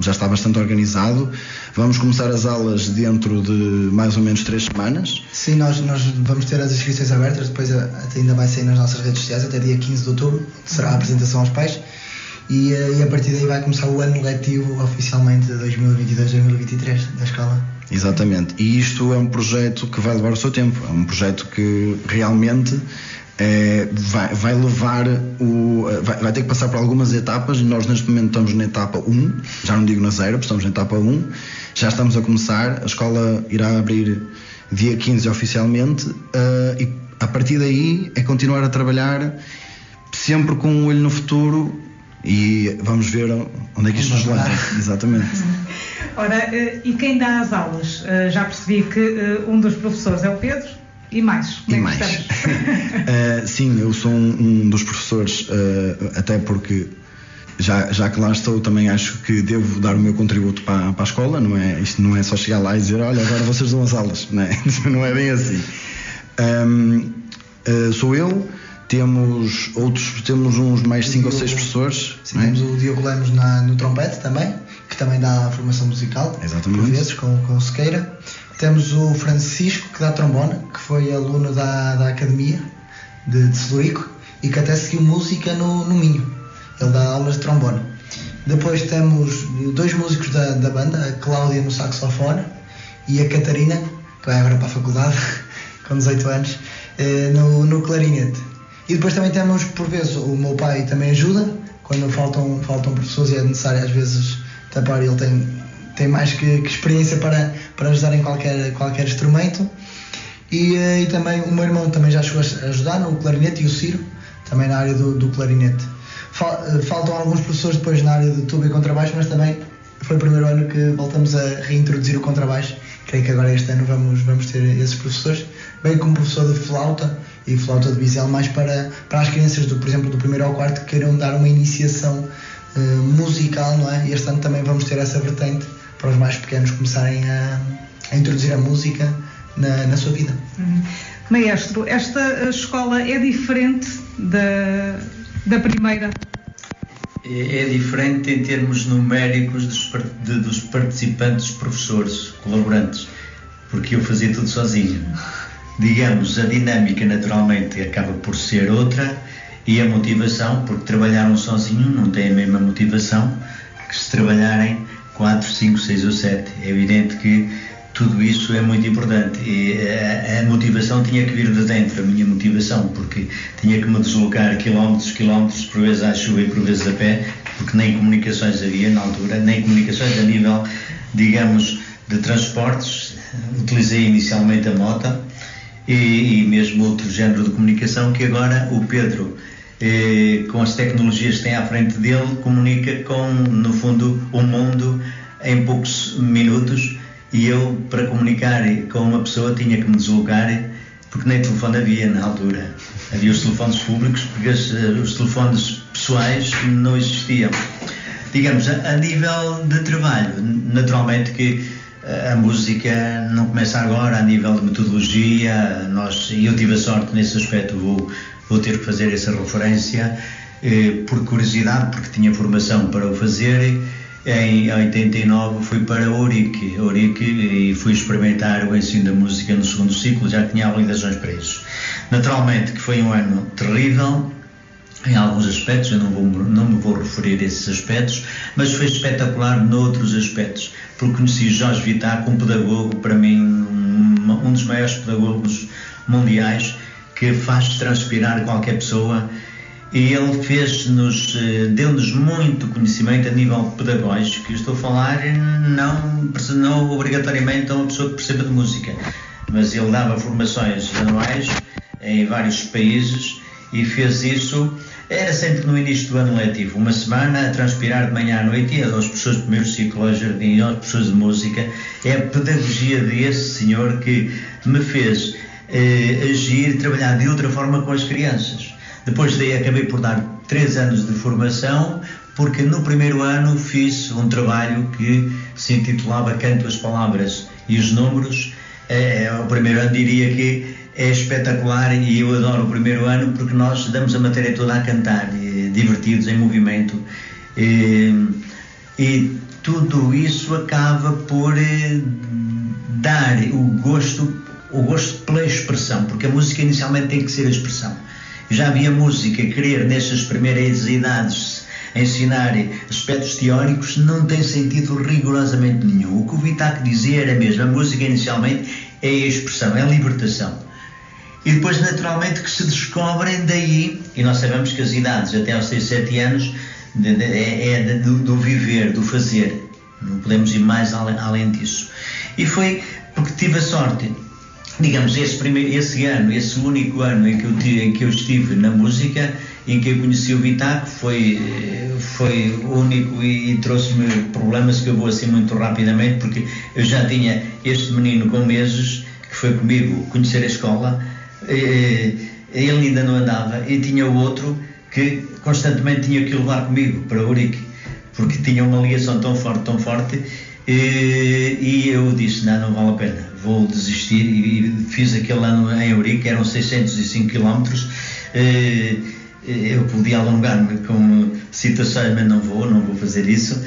já está bastante organizado. Vamos começar as aulas dentro de mais ou menos 3 semanas. Sim, nós vamos ter as inscrições abertas, depois ainda vai sair nas nossas redes sociais até dia 15 de outubro, será a apresentação aos pais. E a partir daí vai começar o ano letivo oficialmente de 2022-2023 da escola. Exatamente, e isto é um projeto que vai levar o seu tempo, é um projeto que realmente vai levar vai ter que passar por algumas etapas, e nós neste momento estamos na etapa 1, já não digo na 0, estamos na etapa 1, já estamos a começar, a escola irá abrir dia 15 oficialmente, e a partir daí é continuar a trabalhar sempre com um olho no futuro, e vamos ver onde é que isto nos leva. Exatamente. Ora, e quem dá as aulas? Já percebi que um dos professores é o Pedro. E mais? E mais. Sim, eu sou um dos professores, até porque já que lá estou, também acho que devo dar o meu contributo para a escola. Isto não é só chegar lá e dizer: olha, agora vocês dão as aulas, não é? Não é bem assim. Sou eu. Temos uns mais 5 ou 6 professores. Sim, temos o Diogo Lemos no trompete também, que também dá formação musical. Exatamente. Por vezes, com o Sequeira. Temos o Francisco, que dá trombone, que foi aluno da Academia de Celurico e que até seguiu música no Minho. Ele dá aulas de trombone. Depois temos 2 músicos da banda, a Cláudia no saxofone e a Catarina, que vai agora para a faculdade, com 18 anos, no clarinete. E depois também temos, por vezes, o meu pai também ajuda, quando faltam professores e é necessário às vezes tapar, ele tem mais que experiência para ajudar em qualquer instrumento. E também o meu irmão também já chegou a ajudar no clarinete, e o Ciro também na área do clarinete. Faltam alguns professores depois na área de tuba e contrabaixo, mas também foi o primeiro ano que voltamos a reintroduzir o contrabaixo. Creio que agora este ano vamos ter esses professores, bem como professor de flauta e flauta de bisel, mais para as crianças, por exemplo, do 1º ao 4º, que queiram dar uma iniciação musical, não é? E este ano também vamos ter essa vertente para os mais pequenos começarem a introduzir a música na sua vida. Maestro, esta escola é diferente da primeira? É diferente em termos numéricos dos participantes, professores, colaborantes, porque eu fazia tudo sozinho. Digamos, a dinâmica naturalmente acaba por ser outra, e a motivação, porque trabalharam sozinho não tem a mesma motivação que se trabalharem 4, 5, 6 ou 7. É evidente que tudo isso é muito importante, e a motivação tinha que vir de dentro, a minha motivação, porque tinha que me deslocar quilómetros, por vezes à chuva e por vezes a pé, porque nem comunicações havia na altura, nem comunicações a nível, digamos, de transportes. Utilizei inicialmente a moto e mesmo outro género de comunicação, que agora o Pedro, com as tecnologias que tem à frente dele, comunica com, no fundo, o mundo em poucos minutos, e eu, para comunicar com uma pessoa, tinha que me deslocar, porque nem telefone havia na altura. Havia os telefones públicos, porque os telefones pessoais não existiam. Digamos, a nível de trabalho, naturalmente que a música não começa agora, a nível de metodologia, e eu tive a sorte nesse aspecto, vou ter que fazer essa referência, por curiosidade, porque tinha formação para o fazer. Em 89 fui para Ourique e fui experimentar o ensino da música no segundo ciclo, já tinha habilitações para isso. Naturalmente que foi um ano terrível, em alguns aspectos, eu não me vou referir a esses aspectos, mas foi espetacular noutros aspectos, porque conheci Jorge Vitac, um pedagogo, para mim, um dos maiores pedagogos mundiais, que faz transpirar qualquer pessoa, e ele deu-nos muito conhecimento a nível pedagógico, que estou a falar não obrigatoriamente a uma pessoa que perceba de música, mas ele dava formações anuais em vários países e fez isso, era sempre no início do ano letivo, uma semana a transpirar de manhã à noite, e aos professores de primeiro ciclo, ao jardim, aos professores de música. É a pedagogia desse senhor que me fez agir, trabalhar de outra forma com as crianças. Depois daí acabei por dar 3 anos de formação, porque no primeiro ano fiz um trabalho que se intitulava Canto as Palavras e os Números. O primeiro ano diria que é espetacular, e eu adoro o primeiro ano porque nós damos a matéria toda a cantar, divertidos, em movimento, e tudo isso acaba por dar o gosto pela expressão, porque a música inicialmente tem que ser a expressão. Já havia música querer nestas primeiras idades ensinar aspectos teóricos, não tem sentido rigorosamente nenhum. O que o Vitac dizia era mesmo, a música inicialmente é a expressão, é a libertação. E depois, naturalmente, que se descobrem daí, e nós sabemos que as idades até aos 6, 7 anos do viver, do fazer, não podemos ir mais além disso. E foi porque tive a sorte, digamos, esse ano, esse único ano em que eu estive na música, em que eu conheci o Vitac, foi único e trouxe-me problemas que eu vou assim muito rapidamente, porque eu já tinha este menino com meses, que foi comigo conhecer a escola, ele ainda não andava, e tinha o outro que constantemente tinha que levar comigo para Ourique, porque tinha uma ligação tão forte, e eu disse, não vale a pena, vou desistir, e fiz aquele ano em Ourique, eram 605 km, eu podia alongar-me com citações, mas não vou fazer isso.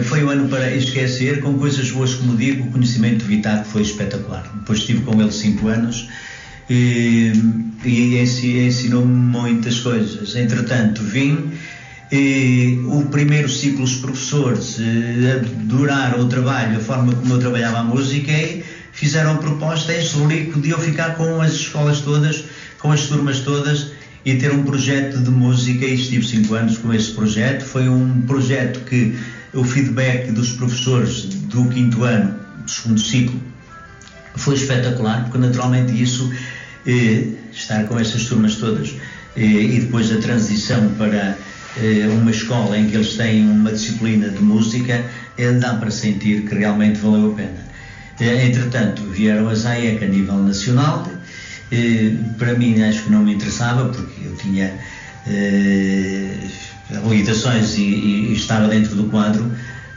Foi um ano para esquecer, com coisas boas, como digo, o conhecimento do Vitac foi espetacular. Depois estive com ele 5 anos e ensinou-me muitas coisas. Entretanto, vim, o primeiro ciclo, os professores adoraram o trabalho, a forma como eu trabalhava a música, e fizeram a proposta de eu ficar com as escolas todas, com as turmas todas, e ter um projeto de música, e estive 5 anos com esse projeto. Foi um projeto que o feedback dos professores do 5º ano, do 2º ciclo, foi espetacular, porque naturalmente isso, estar com essas turmas todas, e depois a transição para uma escola em que eles têm uma disciplina de música, dá para sentir que realmente valeu a pena. Entretanto, vieram as AEC a nível nacional. Para mim acho que não me interessava, porque eu tinha habilitações e estava dentro do quadro,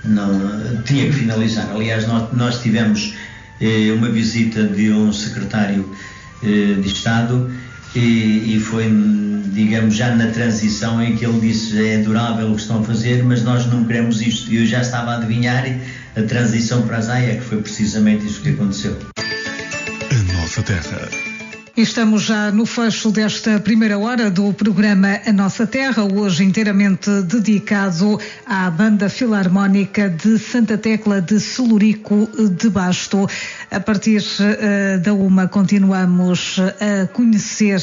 não tinha que finalizar. Aliás, nós tivemos uma visita de um secretário de Estado, e foi, digamos, já na transição, em que ele disse: é adorável o que estão a fazer, mas nós não queremos isto. E eu já estava a adivinhar a transição para a ZAIA, que foi precisamente isso que aconteceu. A nossa terra. Estamos já no fecho desta primeira hora do programa A Nossa Terra, hoje inteiramente dedicado à Banda Filarmónica de Santa Tecla de Celurico de Basto. A partir da 1 continuamos a conhecer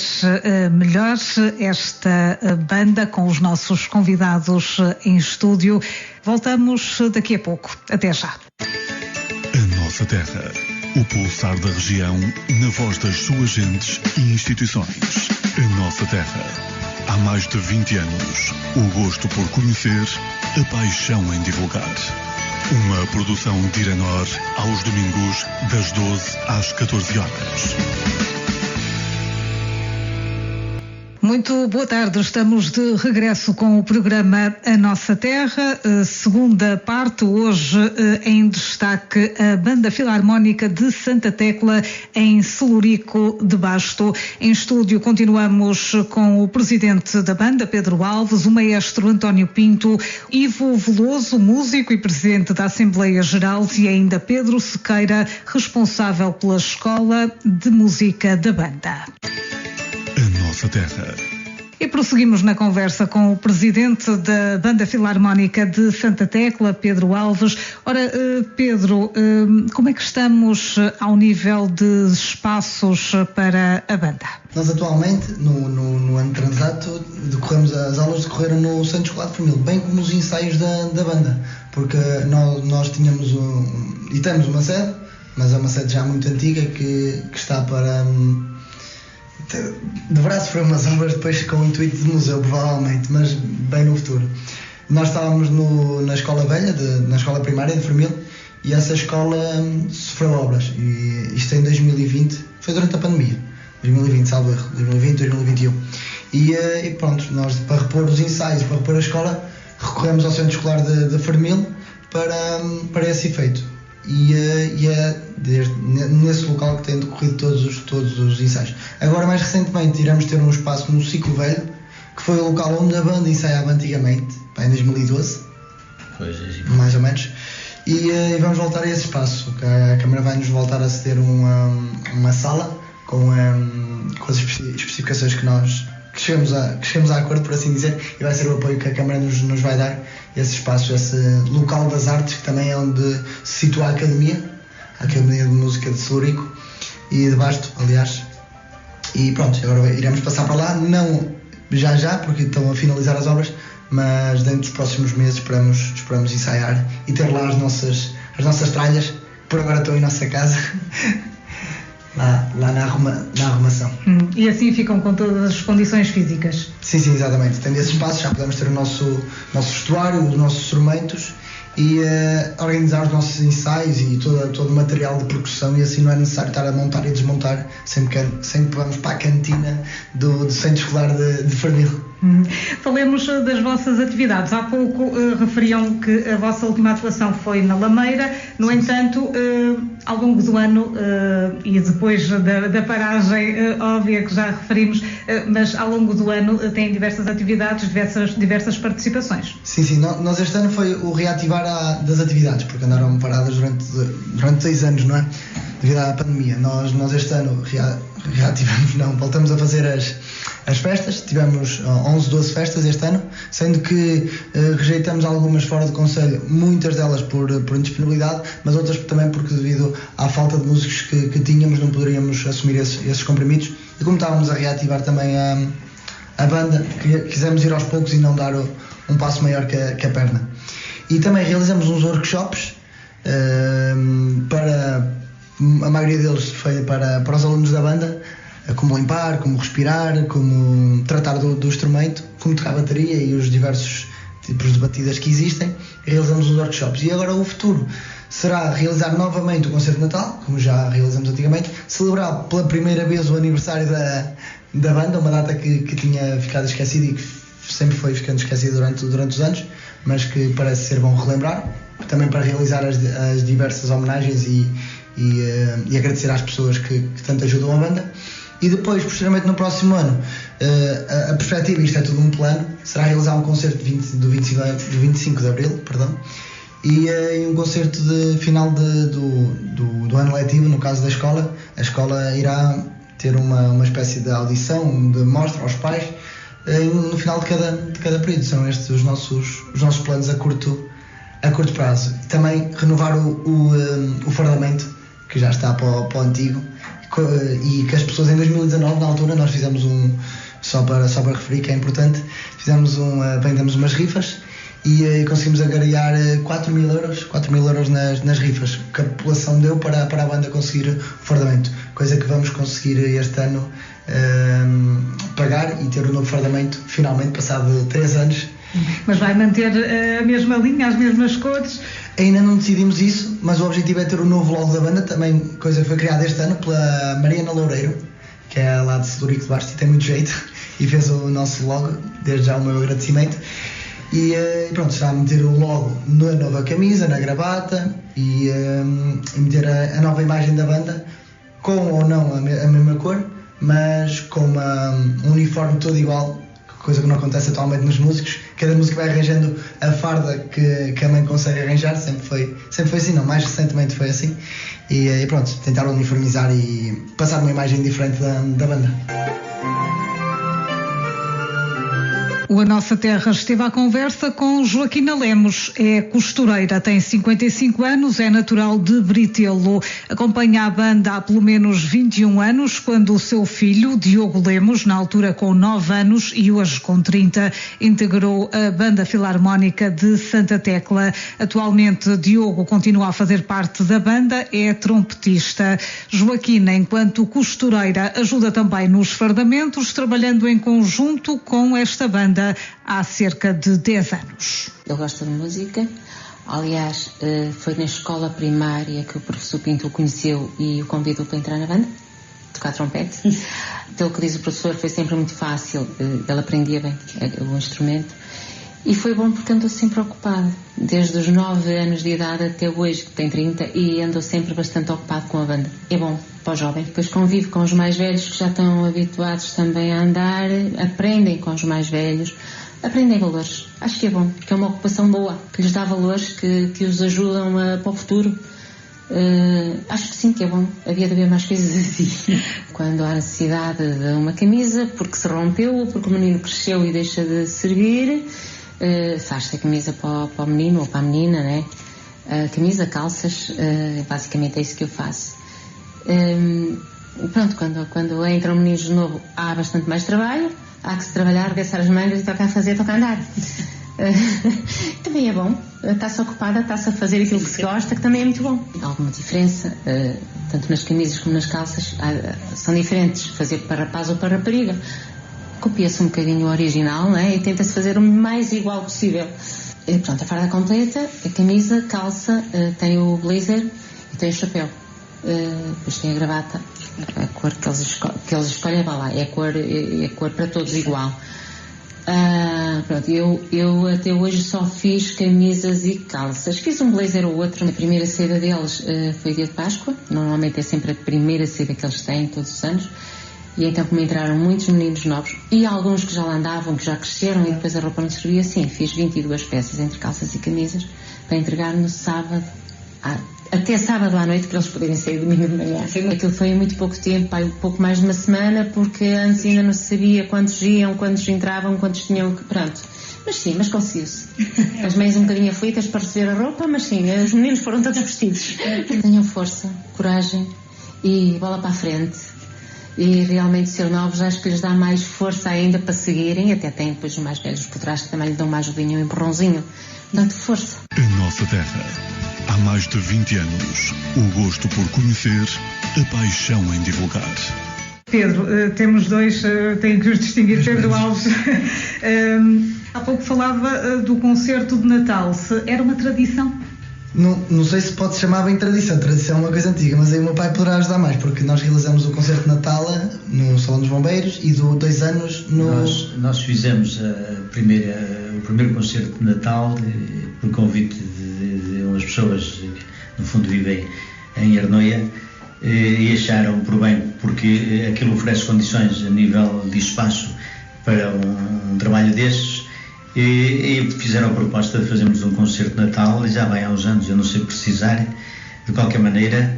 melhor esta banda com os nossos convidados em estúdio. Voltamos daqui a pouco. Até já. A Nossa Terra. O pulsar da região, na voz das suas gentes e instituições. A nossa terra. Há mais de 20 anos, o gosto por conhecer, a paixão em divulgar. Uma produção de Irenor aos domingos das 12 às 14 horas. Muito boa tarde, estamos de regresso com o programa A Nossa Terra, segunda parte, hoje em destaque a Banda Filarmónica de Santa Tecla em Celurico de Basto. Em estúdio continuamos com o presidente da banda, Pedro Alves, o maestro António Pinto, Ivo Veloso, músico e presidente da Assembleia Geral, e ainda Pedro Sequeira, responsável pela Escola de Música da banda. A Nossa Terra. E prosseguimos na conversa com o presidente da Banda Filarmónica de Santa Tecla, Pedro Alves. Ora, Pedro, como é que estamos ao nível de espaços para a banda? Nós atualmente, no ano transato, as aulas decorreram no Centro Escolar de Fermil, bem como os ensaios da banda, porque nós tínhamos e temos uma sede, mas é uma sede já muito antiga que está para... deverá sofrer umas obras depois com o intuito de museu, provavelmente, mas bem no futuro. Nós estávamos na escola velha, na escola primária de Fermil, e essa escola sofreu obras, e isto em 2020, foi durante a pandemia, 2020, salvo erro, 2020, 2021. E pronto, nós para repor os ensaios, para repor a escola, recorremos ao Centro Escolar de Fermil para esse efeito. E é nesse local que têm decorrido todos os ensaios. Agora, mais recentemente, iremos ter um espaço no Ciclo Velho, que foi o local onde a banda ensaiava antigamente, em 2012, mais ou menos, e vamos voltar a esse espaço. A Câmara vai-nos voltar a ceder uma sala com as especificações que chegamos a acordo, por assim dizer, e vai ser o apoio que a Câmara nos vai dar, esse espaço, esse local das artes, que também é onde se situa a Academia de Música de Celurico e de Basto, aliás. E pronto, agora iremos passar para lá, não já, porque estão a finalizar as obras, mas dentro dos próximos meses esperamos ensaiar e ter lá as nossas tralhas, por agora estão em nossa casa. Lá na arrumação. E assim ficam com todas as condições físicas? Sim, exatamente. Tendo esse espaço já podemos ter o nosso vestuário, os nossos instrumentos e organizar os nossos ensaios e todo o material de percussão, e assim não é necessário estar a montar e desmontar sempre que vamos para a cantina do Centro Escolar de Fermil. Falemos das vossas atividades. Há pouco referiam que a vossa última atuação foi na Lameira. No entanto, ao longo do ano e depois da paragem óbvia que já referimos, mas ao longo do ano têm diversas atividades, diversas participações. Sim. Nós este ano foi o reativar das atividades, porque andaram paradas durante 6 anos, não é? Devido à pandemia. Nós este ano reativamos, voltamos a fazer as festas. Tivemos 11, 12 festas este ano, sendo que rejeitamos algumas fora do concelho, muitas delas por indisponibilidade, mas outras também porque devido à falta de músicos que tínhamos não poderíamos assumir esses compromissos, e como estávamos a reativar também a banda, quisemos ir aos poucos e não dar um passo maior que a perna. E também realizamos uns workshops a maioria deles foi para os alunos da banda, como limpar, como respirar, como tratar do instrumento, como tocar a bateria e os diversos tipos de batidas que existem. Realizamos os workshops. E agora o futuro será realizar novamente o concerto de Natal, como já realizamos antigamente, celebrar pela primeira vez o aniversário da banda, uma data que tinha ficado esquecida e que sempre foi ficando esquecida durante os anos, mas que parece ser bom relembrar, também para realizar as diversas homenagens e agradecer às pessoas que tanto ajudam a banda. E depois, posteriormente no próximo ano, a perspectiva, isto é tudo um plano, será realizar um concerto do 25 de Abril, e um concerto de final do ano letivo, no caso da escola. A escola irá ter uma espécie de audição, de mostra aos pais, no final de cada período. São estes os nossos planos a curto prazo. Também renovar o fardamento, que já está para o antigo, e que as pessoas em 2019, na altura, nós fizemos só para referir que é importante, vendemos umas rifas e conseguimos agariar 4.000 euros nas rifas, que a população deu para a banda conseguir o fardamento, coisa que vamos conseguir este ano pagar e ter o novo fardamento, finalmente, passado 3 anos. Mas vai manter a mesma linha, as mesmas cores? Ainda não decidimos isso, mas o objetivo é ter o novo logo da banda, também coisa que foi criada este ano pela Mariana Loureiro, que é lá de Celurico de Basto e tem muito jeito, e fez o nosso logo, desde já o meu agradecimento. E pronto, está a meter o logo na nova camisa, na gravata e meter a nova imagem da banda, com ou não a mesma cor, mas com um uniforme todo igual, coisa que não acontece atualmente nos músicos. Cada músico vai arranjando a farda que a mãe consegue arranjar, sempre foi assim, não, mais recentemente foi assim. E pronto, tentaram uniformizar e passar uma imagem diferente da banda. O A Nossa Terra esteve à conversa com Joaquina Lemos. É costureira, tem 55 anos, é natural de Britelo. Acompanha a banda há pelo menos 21 anos, quando o seu filho, Diogo Lemos, na altura com 9 anos e hoje com 30, integrou a Banda Filarmónica de Santa Tecla. Atualmente, Diogo continua a fazer parte da banda, é trompetista. Joaquina, enquanto costureira, ajuda também nos fardamentos, trabalhando em conjunto com esta banda há cerca de 10 anos. Eu gosto de música, aliás, foi na escola primária que o professor Pinto o conheceu e o convidou para entrar na banda, tocar trompete. Pelo que diz o professor, foi sempre muito fácil, ele aprendia bem o instrumento e foi bom porque andou sempre ocupado, desde os 9 anos de idade até hoje, que tem 30, e andou sempre bastante ocupado com a banda. É bom para o jovem, depois convive com os mais velhos que já estão habituados também a andar, aprendem com os mais velhos, aprendem valores. Acho que é bom, porque é uma ocupação boa, que lhes dá valores que os ajudam para o futuro. Acho que sim, que é bom. Havia de haver mais coisas assim. Quando há necessidade de uma camisa, porque se rompeu ou porque o menino cresceu e deixa de servir, faz-se a camisa para o menino ou para a menina, né? Camisa, calças, basicamente é isso que eu faço. Pronto, quando entra um menino de novo, há bastante mais trabalho, há que se trabalhar, arregaçar as mangas e tocar a andar. Também é bom, está-se ocupada, está-se a fazer aquilo que se gosta, que também é muito bom. Há alguma diferença, tanto nas camisas como nas calças, são diferentes, fazer para rapaz ou para rapariga. Copia-se um bocadinho o original, não é? E tenta-se fazer o mais igual possível. Pronto, a farda completa, a camisa, calça, tem o blazer e tem o chapéu. Depois tem a gravata, a cor que eles escolhem, vai lá, é a cor para todos igual. Pronto, eu até hoje só fiz camisas e calças. Fiz um blazer ou outro. A primeira seda deles foi dia de Páscoa. Normalmente é sempre a primeira seda que eles têm todos os anos. E então, como entraram muitos meninos novos e alguns que já lá andavam, que já cresceram e depois a roupa não servia, sim, fiz 22 peças entre calças e camisas para entregar no sábado, até sábado à noite, para eles poderem sair domingo de manhã. Aquilo foi em muito pouco tempo, pouco mais de uma semana, porque antes ainda não se sabia quantos iam, quantos entravam, quantos tinham que... Pronto. Mas sim, mas conseguiu-se. As mães um bocadinho aflitas para receber a roupa, mas sim, os meninos foram todos vestidos. Tenham força, coragem e bola para a frente. E realmente ser novos acho que lhes dá mais força ainda para seguirem, até tem depois os mais velhos por trás que também lhe dão uma ajudinha, um empurrãozinho. Portanto, força. A Nossa Terra. Há mais de 20 anos, o gosto por conhecer, a paixão em divulgar. Pedro, temos dois, tenho que os distinguir, Pedro Alves. Há pouco falava do concerto de Natal. Era uma tradição? Não sei se pode chamar bem tradição. Tradição é uma coisa antiga, mas aí o meu pai poderá ajudar mais, porque nós realizamos o concerto de Natal no Salão dos Bombeiros e do 2 anos no... Nós fizemos o primeiro concerto de Natal por convite de umas pessoas que no fundo vivem em Arnoia e acharam por bem, porque aquilo oferece condições a nível de espaço para um trabalho destes. E fizeram a proposta de fazermos um concerto de Natal, e já vai há uns anos, eu não sei precisar, de qualquer maneira,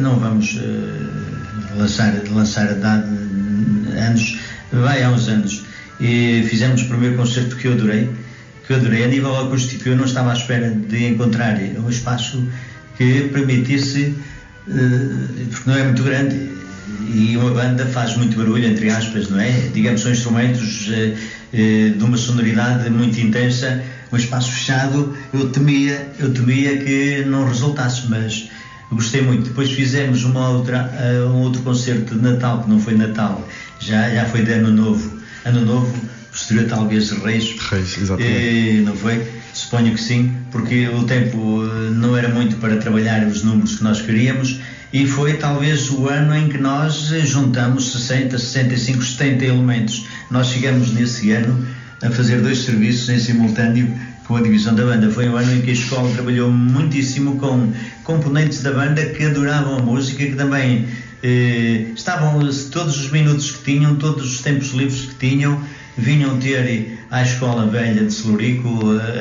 não vamos lançar a data anos, vai há uns anos, e fizemos o primeiro concerto que eu adorei, a nível acústico. Eu não estava à espera de encontrar um espaço que permitisse, porque não é muito grande, e uma banda faz muito barulho, entre aspas, não é? Digamos, são instrumentos de uma sonoridade muito intensa, um espaço fechado. Eu temia que não resultasse, mas gostei muito. Depois fizemos um outro concerto de Natal, que não foi Natal, já foi de Ano Novo, posterior talvez Reis, exatamente. Não foi? Suponho que sim, porque o tempo não era muito para trabalhar os números que nós queríamos, e foi talvez o ano em que nós juntamos 60, 65, 70 elementos. Nós chegamos nesse ano a fazer 2 serviços em simultâneo com a divisão da banda. Foi um ano em que a escola trabalhou muitíssimo com componentes da banda que adoravam a música, que também estavam todos os minutos que tinham, todos os tempos livres que tinham, vinham ter à escola velha de Celurico,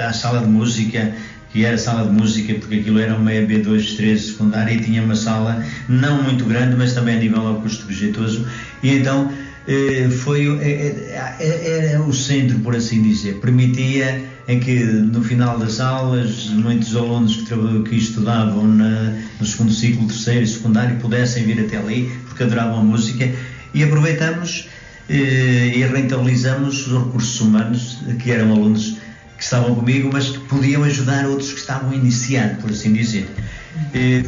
à sala de música, que era sala de música porque aquilo era uma EB2-13 secundária e tinha uma sala não muito grande, mas também a nível acústico jeitoso, e então era o centro, por assim dizer. Permitia em que no final das aulas muitos alunos que estudavam no segundo ciclo, terceiro e secundário pudessem vir até ali porque adoravam a música, e aproveitamos e rentabilizamos os recursos humanos que eram alunos que estavam comigo, mas que podiam ajudar outros que estavam iniciando, por assim dizer.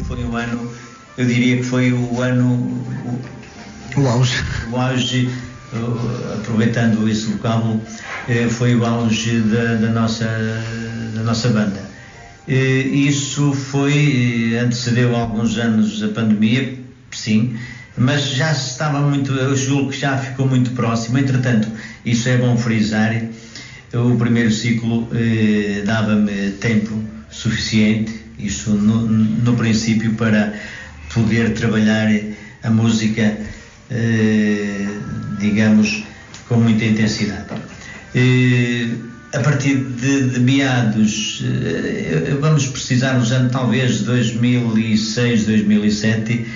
Foi um ano, eu diria que foi o ano... O auge. O auge, aproveitando esse vocábulo, foi o auge da nossa banda. Isso antecedeu alguns anos a pandemia, sim, mas já estava muito, eu julgo que já ficou muito próximo. Entretanto, isso é bom frisar, o primeiro ciclo dava-me tempo suficiente, isso no princípio, para poder trabalhar a música, digamos, com muita intensidade. A partir de meados, vamos precisar nos anos talvez 2006, 2007,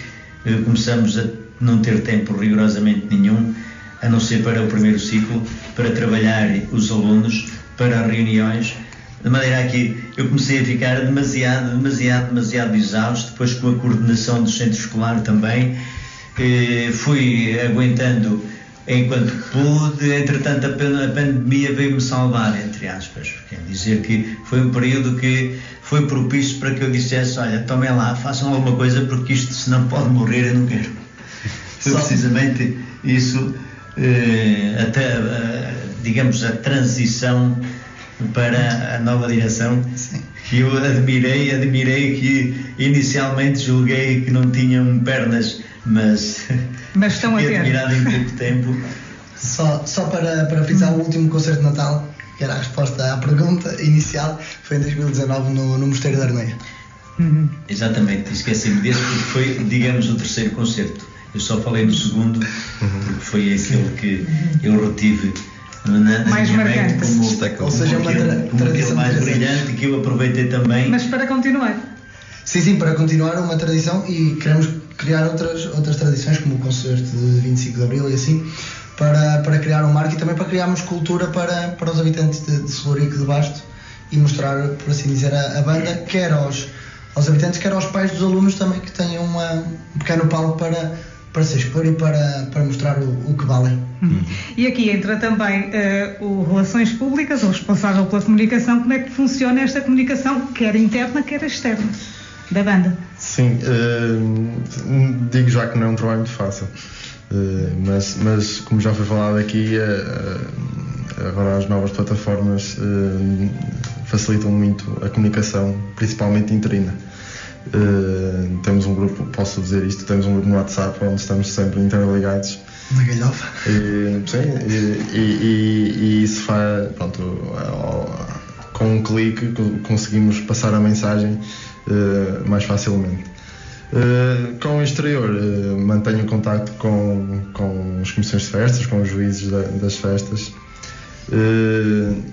começamos a não ter tempo rigorosamente nenhum, a não ser para o primeiro ciclo, para trabalhar os alunos, para reuniões, de maneira que eu comecei a ficar demasiado exausto, depois com a coordenação do centro escolar também. Fui aguentando enquanto pude. Entretanto, a pandemia veio-me salvar, entre aspas. Quer dizer que foi um período que foi propício para que eu dissesse: olha, tomem lá, façam alguma coisa, porque isto senão pode morrer, eu não quero. Foi precisamente isso, digamos, a transição para a nova direção. Sim. Que eu admirei, que inicialmente julguei que não tinham pernas, mas estão a ter. Admirado em pouco tempo. Só para frisar, o último concerto de Natal, que era a resposta à pergunta inicial, foi em 2019 no Mosteiro da Armeia. Exatamente, esqueci-me desse porque foi, digamos, o terceiro concerto. Eu só falei do segundo porque foi aquele que eu retive mais marcante, ou seja, uma tradição mais brilhante, que eu aproveitei também. Mas para continuar. Sim, para continuar uma tradição, e queremos criar outras tradições, como o concerto de 25 de Abril e assim, para criar um marco e também para criarmos cultura para os habitantes de Celurico de Basto, e mostrar, por assim dizer, a banda, quer aos habitantes, quer aos pais dos alunos também, que tenham um pequeno palco para se expor e para mostrar o que valem. E aqui entra também o Relações Públicas, o responsável pela comunicação. Como é que funciona esta comunicação, quer interna, quer externa, da banda? Sim, digo já que não é um trabalho muito fácil, mas como já foi falado aqui, agora as novas plataformas facilitam muito a comunicação, principalmente interna. Temos um grupo, posso dizer isto, temos um grupo no WhatsApp onde estamos sempre interligados. Na galhofa. E isso faz, pronto, com um clique conseguimos passar a mensagem mais facilmente. Com o exterior, mantenho contacto com as comissões de festas, com os juízes das festas,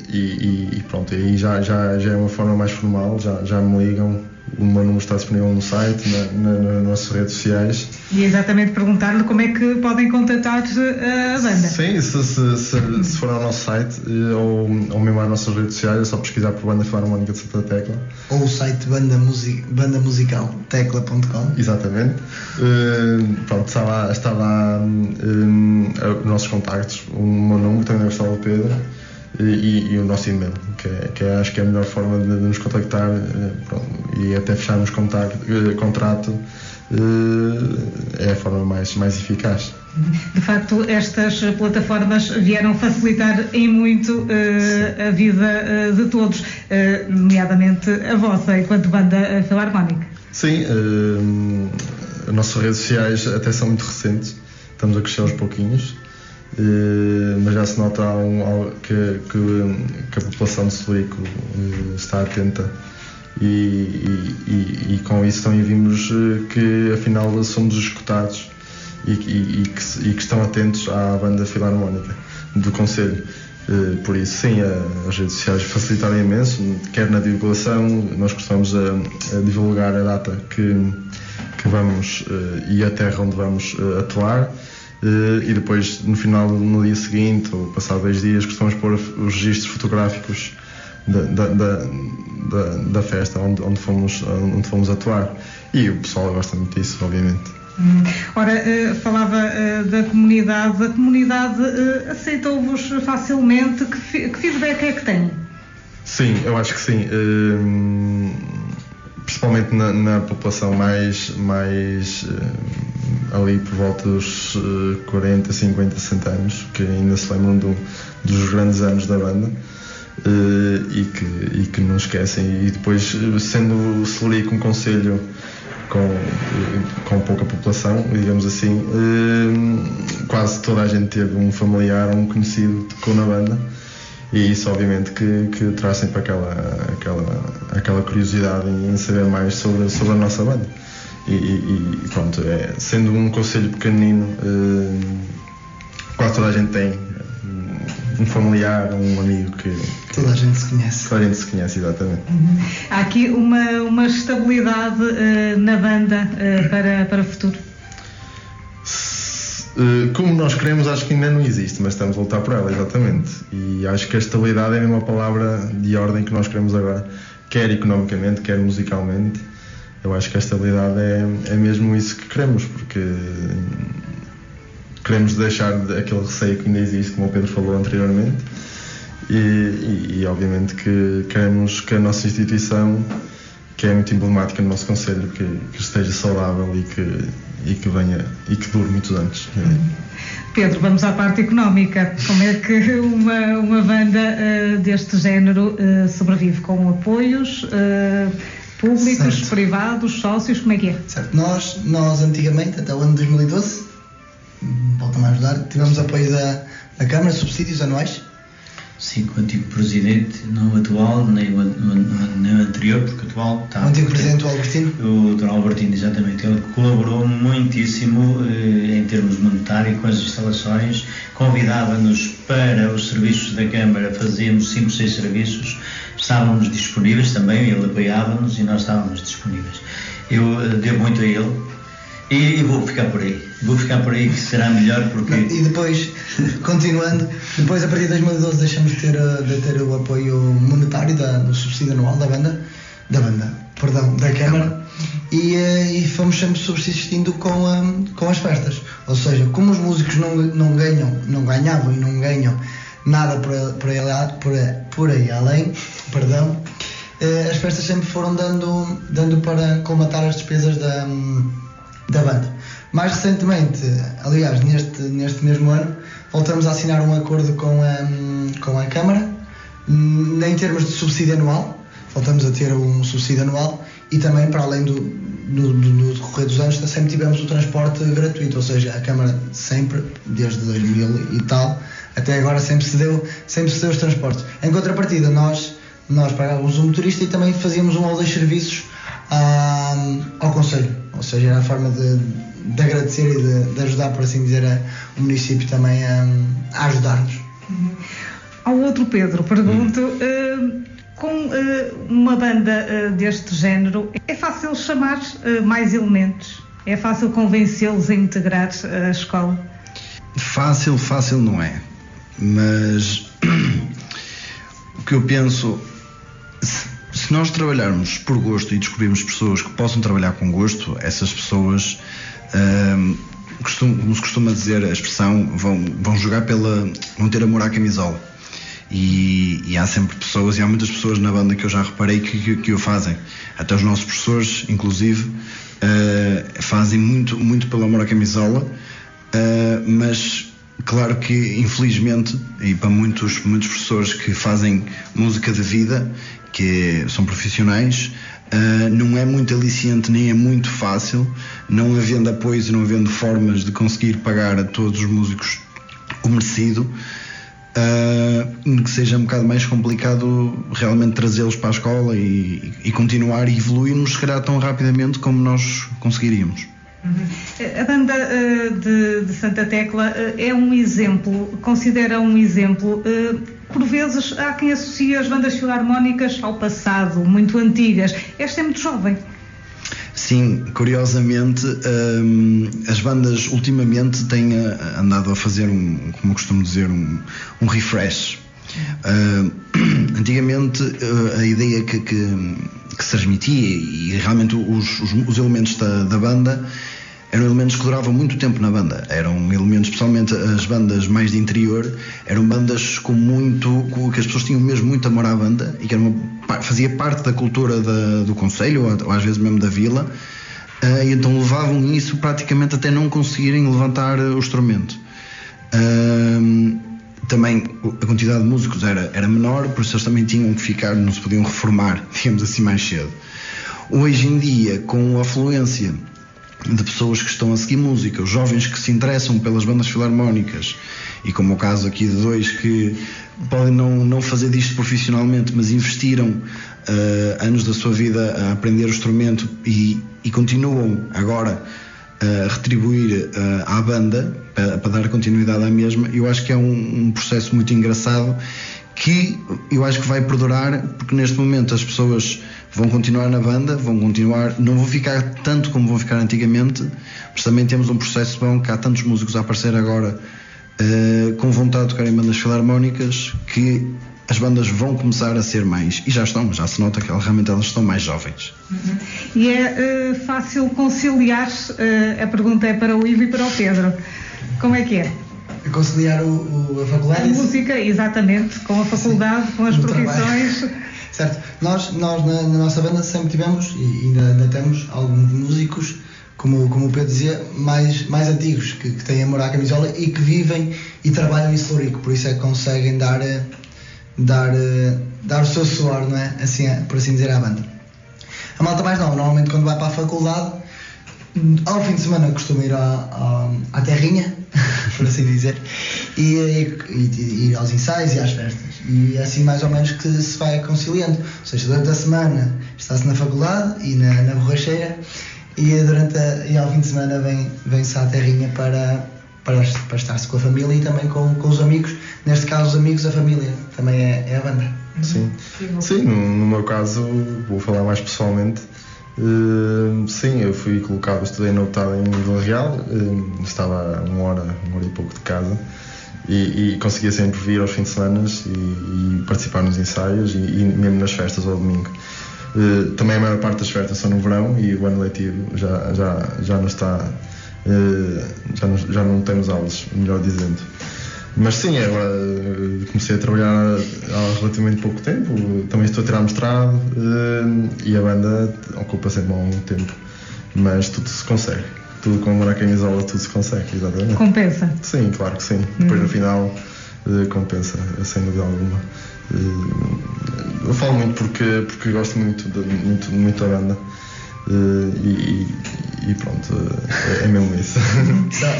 e pronto, aí já é uma forma mais formal, já me ligam. O meu número está disponível no site, nas nossas redes sociais. E exatamente perguntar-lhe como é que podem contatar a banda. Sim, se for ao nosso site ou mesmo às nossas redes sociais, é só pesquisar por Banda Filarmónica de Santa Tecla. Ou o site bandamusicaltecla.com. Exatamente. Pronto, está lá os nossos contactos, o meu número, também é o Gustavo Pedro. E o nosso e-mail, que acho que é a melhor forma de nos contactar, pronto, e até fecharmos contrato é a forma mais eficaz. De facto, estas plataformas vieram facilitar em muito a vida de todos, nomeadamente a vossa, enquanto banda filarmónica. Sim, as nossas redes sociais até são muito recentes, estamos a crescer aos pouquinhos, mas já se nota que a população de Celurico está atenta e com isso também vimos que afinal somos escutados e que estão atentos à banda filarmónica do concelho. Por isso, sim, as redes sociais facilitaram imenso, quer na divulgação, nós costumamos a divulgar a data que vamos e a terra onde vamos atuar, e depois no dia seguinte ou passado 2 dias costumamos pôr os registros fotográficos da festa onde fomos atuar, e o pessoal gosta muito disso, obviamente. Ora, falava da comunidade. A comunidade aceitou-vos facilmente? Que feedback é que tem? Sim, eu acho que sim. Principalmente na população mais ali por volta dos 40, 50, 60 anos, que ainda se lembram dos grandes anos da banda. E que não esquecem. E depois, sendo o Celurico um concelho com pouca população, digamos assim, quase toda a gente teve um familiar ou um conhecido que tocou na banda, e isso obviamente que traz sempre aquela curiosidade em saber mais sobre a nossa banda. E pronto, sendo um concelho pequenino, quase toda a gente tem um familiar, um amigo que toda a gente se conhece. Toda a gente se conhece, exatamente. Há aqui uma estabilidade na banda para o futuro? Como nós queremos, acho que ainda não existe, mas estamos a lutar por ela, exatamente. E acho que a estabilidade é a mesma palavra de ordem que nós queremos agora, quer economicamente, quer musicalmente. Eu acho que a estabilidade é mesmo isso que queremos, porque queremos deixar aquele receio que ainda existe, como o Pedro falou anteriormente, e obviamente que queremos que a nossa instituição, que é muito emblemática no nosso concelho, que esteja saudável e que venha e que dure muitos anos. Pedro, vamos à parte económica. Como é que uma banda deste género sobrevive? Com apoios públicos, certo, privados, sócios, como é que é? Certo. Nós antigamente, até o ano de 2012, volta-me a ajudar, tivemos apoio da Câmara, subsídios anuais. Sim, com o antigo presidente, não o atual, nem o anterior, porque o atual está... O antigo presidente, o Albertino? O Dr. Albertino, exatamente. Ele colaborou muitíssimo em termos monetários com as instalações, convidava-nos para os serviços da Câmara, fazíamos 5 ou 6 serviços, estávamos disponíveis também, ele apoiava-nos e nós estávamos disponíveis. Eu devo muito a ele. E vou ficar por aí, que será melhor porque... E depois, continuando, depois a partir de 2012 deixamos de ter o apoio monetário do subsídio anual da Câmara, e fomos sempre subsistindo com as festas. Ou seja, como os músicos não ganhavam e não ganham nada por aí além, as festas sempre foram dando para colmatar as despesas da banda. Mais recentemente, aliás, neste mesmo ano, voltamos a assinar um acordo com a Câmara, em termos de subsídio anual, voltamos a ter um subsídio anual, e também, para além do decorrer dos anos, sempre tivemos o transporte gratuito, ou seja, a Câmara sempre, desde 2000 e tal, até agora sempre se deu os transportes. Em contrapartida, nós pagávamos um motorista e também fazíamos um ou 2 serviços ao concelho, ou seja, era a forma de agradecer e de ajudar, por assim dizer, o município também a ajudar-nos. Ao outro Pedro, pergunto, com uma banda deste género, é fácil chamar mais elementos? É fácil convencê-los a integrar a escola? Fácil não é, mas o que eu penso, se nós trabalharmos por gosto e descobrirmos pessoas que possam trabalhar com gosto, essas pessoas, como se costuma dizer a expressão, vão jogar vão ter amor à camisola. E há sempre pessoas, e há muitas pessoas na banda que eu já reparei que o fazem. Até os nossos professores, inclusive, fazem muito pelo amor à camisola, mas claro que, infelizmente, e para muitos professores que fazem música de vida, que são profissionais, não é muito aliciante nem é muito fácil, não havendo apoios e não havendo formas de conseguir pagar a todos os músicos o merecido, que seja um bocado mais complicado realmente trazê-los para a escola e continuar e evoluirmos, se calhar, tão rapidamente como nós conseguiríamos. A banda de Santa Tecla é um exemplo, considera um exemplo. Por vezes há quem associa as bandas filarmónicas ao passado, muito antigas. Esta é muito jovem. Sim, curiosamente, as bandas ultimamente têm andado a fazer como eu costumo dizer, um refresh. Antigamente a ideia que se transmitia e realmente os elementos da banda eram elementos que duravam muito tempo na banda. Eram elementos, especialmente as bandas mais de interior, eram bandas que as pessoas tinham mesmo muito amor à banda e que fazia parte da cultura do concelho ou às vezes mesmo da vila, e então levavam isso praticamente até não conseguirem levantar o instrumento. Também a quantidade de músicos era menor, por isso eles também tinham que ficar, não se podiam reformar, digamos assim, mais cedo. Hoje em dia, com a afluência de pessoas que estão a seguir música, os jovens que se interessam pelas bandas filarmónicas, e como o caso aqui de dois que podem não fazer disto profissionalmente, mas investiram anos da sua vida a aprender o instrumento e continuam agora a retribuir à banda para dar continuidade à mesma. Eu acho que é um processo muito engraçado que eu acho que vai perdurar, porque neste momento as pessoas vão continuar na banda, não vão ficar tanto como vão ficar antigamente, mas também temos um processo bom que há tantos músicos a aparecer agora com vontade de tocar em bandas filarmónicas, que as bandas vão começar a ser mais, e já se nota que realmente elas estão mais jovens. E é fácil conciliar, a pergunta é para o Ivo e para o Pedro, como é que é? Conciliar a faculdade? A música, exatamente, com a faculdade, com as profissões. Certo. Nós na nossa banda sempre tivemos, e ainda temos, alguns músicos, como o Pedro dizia, mais antigos, que têm amor à camisola e que vivem e trabalham em Celurico, por isso é que conseguem dar o seu suor, não é? Assim, por assim dizer, à banda. A malta mais nova, normalmente quando vai para a faculdade, ao fim de semana costuma ir à terrinha, por assim dizer, e ir aos ensaios e às festas. E é assim mais ou menos que se vai conciliando. Ou seja, durante a semana está-se na faculdade e na borracheira, e ao fim de semana vem-se à terrinha para estar-se com a família e também com os amigos. Neste caso, os amigos, a família também é a banda. Sim, no meu caso, vou falar mais pessoalmente. Sim, eu fui colocado, estudei na UTAD em Vila Real, estava a uma hora e pouco de casa e conseguia sempre vir aos fins de semana e participar nos ensaios e mesmo nas festas ao domingo. Também a maior parte das festas são no verão e o ano letivo já não está, já não temos aulas, melhor dizendo. Mas sim, agora comecei a trabalhar há relativamente pouco tempo, também estou a tirar mestrado e a banda ocupa sempre algum tempo, mas tudo se consegue, tudo com amor à camisola, tudo se consegue, exatamente. Compensa? Sim, claro que sim, depois no final compensa, sem dúvida alguma. Eu falo muito porque gosto muito da banda. E pronto, é mesmo isso.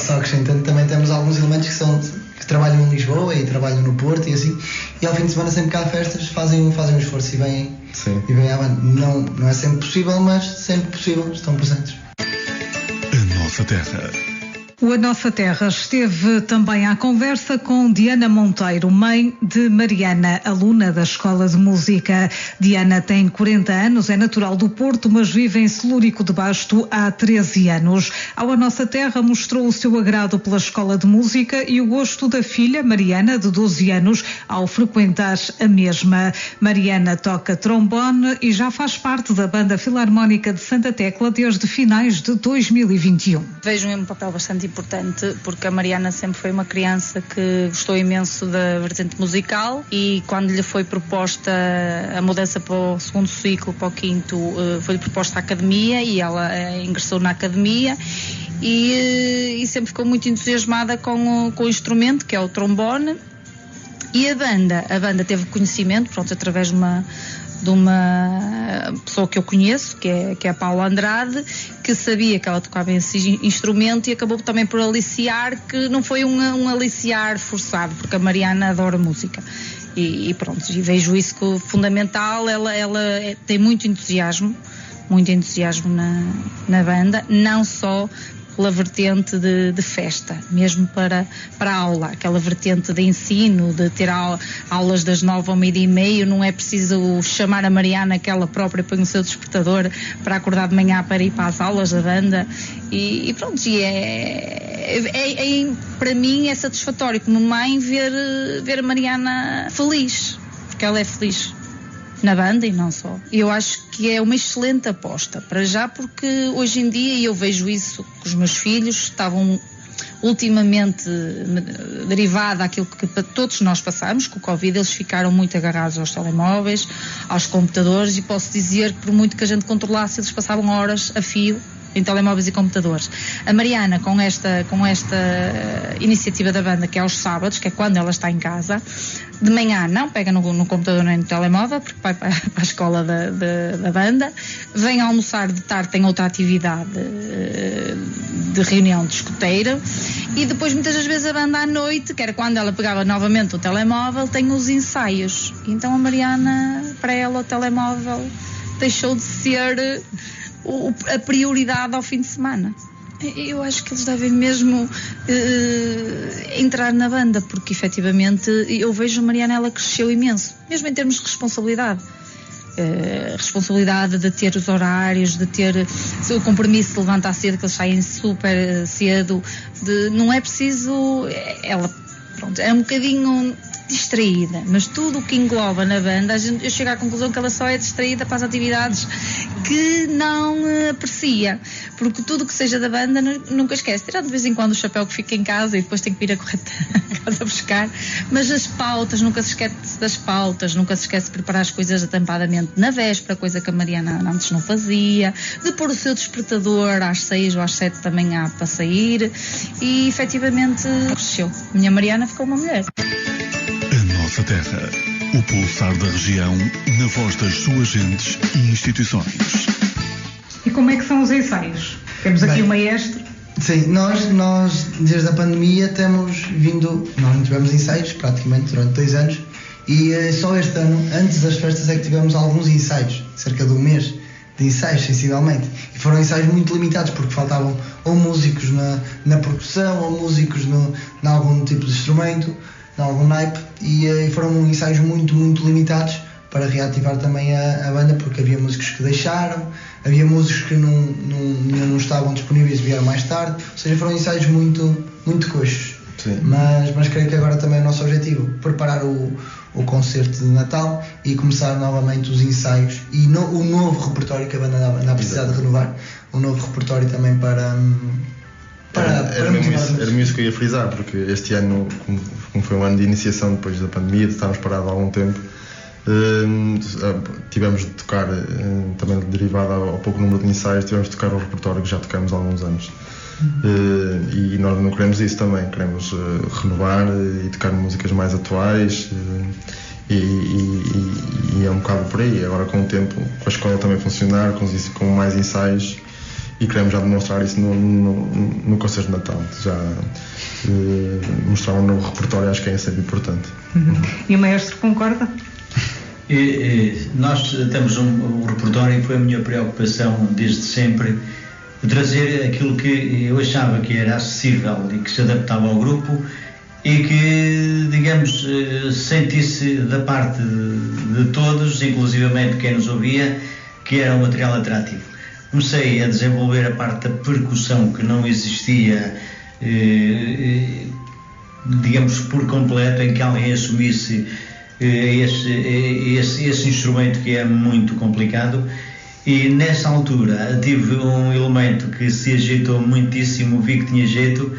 Só acrescentando, também temos alguns elementos que trabalham em Lisboa e trabalham no Porto e assim, e ao fim de semana sempre que há festas fazem um esforço e vêm à banda. Não é sempre possível, mas sempre possível estão presentes. A nossa terra. O A Nossa Terra esteve também à conversa com Diana Monteiro, mãe de Mariana, aluna da Escola de Música. Diana tem 40 anos, é natural do Porto, mas vive em Celurico de Basto há 13 anos. Ao A Nossa Terra mostrou o seu agrado pela Escola de Música e o gosto da filha, Mariana, de 12 anos, ao frequentar a mesma. Mariana toca trombone e já faz parte da Banda Filarmónica de Santa Tecla desde finais de 2021. Vejo mesmo um papel bastante importante importante, porque a Mariana sempre foi uma criança que gostou imenso da vertente musical, e quando lhe foi proposta a mudança para o segundo ciclo, para o quinto, foi-lhe proposta a academia, e ela ingressou na academia. E sempre ficou muito entusiasmada com o instrumento, que é o trombone. E a banda teve conhecimento, através de uma pessoa que eu conheço, que é a Paula Andrade, que sabia que ela tocava esse instrumento, e acabou também por aliciar, que não foi um aliciar forçado, porque a Mariana adora música. E pronto, e vejo isso como fundamental. Ela tem muito entusiasmo na banda, não só pela vertente de festa, mesmo para a aula, aquela vertente de ensino, de ter aulas das 9 ao 12:30, não é preciso chamar a Mariana, que ela própria põe o seu despertador para acordar de manhã para ir para as aulas da banda, e pronto, para mim é satisfatório como mãe ver a Mariana feliz, porque ela é feliz na banda e não só. Eu acho que é uma excelente aposta, para já, porque hoje em dia, e eu vejo isso com os meus filhos, estavam ultimamente, derivado daquilo que todos nós passamos com o Covid, eles ficaram muito agarrados aos telemóveis, aos computadores, e posso dizer que por muito que a gente controlasse, eles passavam horas a fio em telemóveis e computadores. A Mariana, com esta iniciativa da banda, que é aos sábados, que é quando ela está em casa, de manhã não pega no computador nem no telemóvel, porque vai para a escola da banda, vem almoçar, de tarde tem outra atividade de reunião de escoteiro, e depois muitas das vezes a banda à noite, que era quando ela pegava novamente o telemóvel, tem os ensaios. Então a Mariana, para ela, o telemóvel deixou de ser a prioridade ao fim de semana. Eu acho que eles devem mesmo entrar na banda, porque efetivamente eu vejo a Mariana, ela cresceu imenso, mesmo em termos de responsabilidade. Responsabilidade de ter os horários, de ter o compromisso de levantar cedo, que eles saem super cedo, não é preciso, ela pronto, é um bocadinho distraída, mas tudo o que engloba na banda, eu chego à conclusão que ela só é distraída para as atividades que não aprecia, porque tudo o que seja da banda nunca esquece, tirando de vez em quando o chapéu que fica em casa e depois tem que ir a correr a casa buscar, mas as pautas, nunca se esquece das pautas, nunca se esquece de preparar as coisas atampadamente na véspera, coisa que a Mariana antes não fazia, de pôr o seu despertador às 6 ou às 7 da manhã para sair, e efetivamente cresceu. Minha Mariana ficou uma mulher. Nossa Terra, o pulsar da região, na voz das suas gentes e instituições. E como é que são os ensaios? Temos aqui o maestro. Sim, nós desde a pandemia nós não tivemos ensaios praticamente durante 2 anos, e só este ano, antes das festas, é que tivemos alguns ensaios, cerca de um mês de ensaios, sensivelmente, e foram ensaios muito limitados, porque faltavam ou músicos na percussão, ou músicos em algum tipo de instrumento, de algum naipe, e foram ensaios muito, muito limitados para reativar também a banda, porque havia músicos que deixaram, havia músicos que não estavam disponíveis e vieram mais tarde, ou seja, foram ensaios muito, muito coxos. Sim. Mas creio que agora também é o nosso objetivo, preparar o concerto de Natal e começar novamente os ensaios e o novo repertório que a banda anda a precisar de renovar, um novo repertório também para era mesmo isso que eu ia frisar, porque este ano, como foi um ano de iniciação depois da pandemia, de estarmos parados há algum tempo, tivemos de tocar, também derivado ao pouco número de ensaios, tivemos de tocar o repertório que já tocamos há alguns anos. E nós não queremos isso também, queremos renovar e tocar músicas mais atuais, e é um bocado por aí. Agora, com o tempo, com a escola também funcionar, com mais ensaios, e queremos já demonstrar isso no concerto de Natal, já mostrar um novo repertório, acho que é sempre importante. E o maestro concorda? Nós temos um repertório, e foi a minha preocupação desde sempre, de trazer aquilo que eu achava que era acessível e que se adaptava ao grupo, e que, digamos, sentisse da parte de todos, inclusivamente quem nos ouvia, que era um material atrativo. Comecei a desenvolver a parte da percussão, que não existia, digamos, por completo, em que alguém assumisse esse instrumento, que é muito complicado, E nessa altura tive um elemento que se ajeitou muitíssimo, vi que tinha jeito,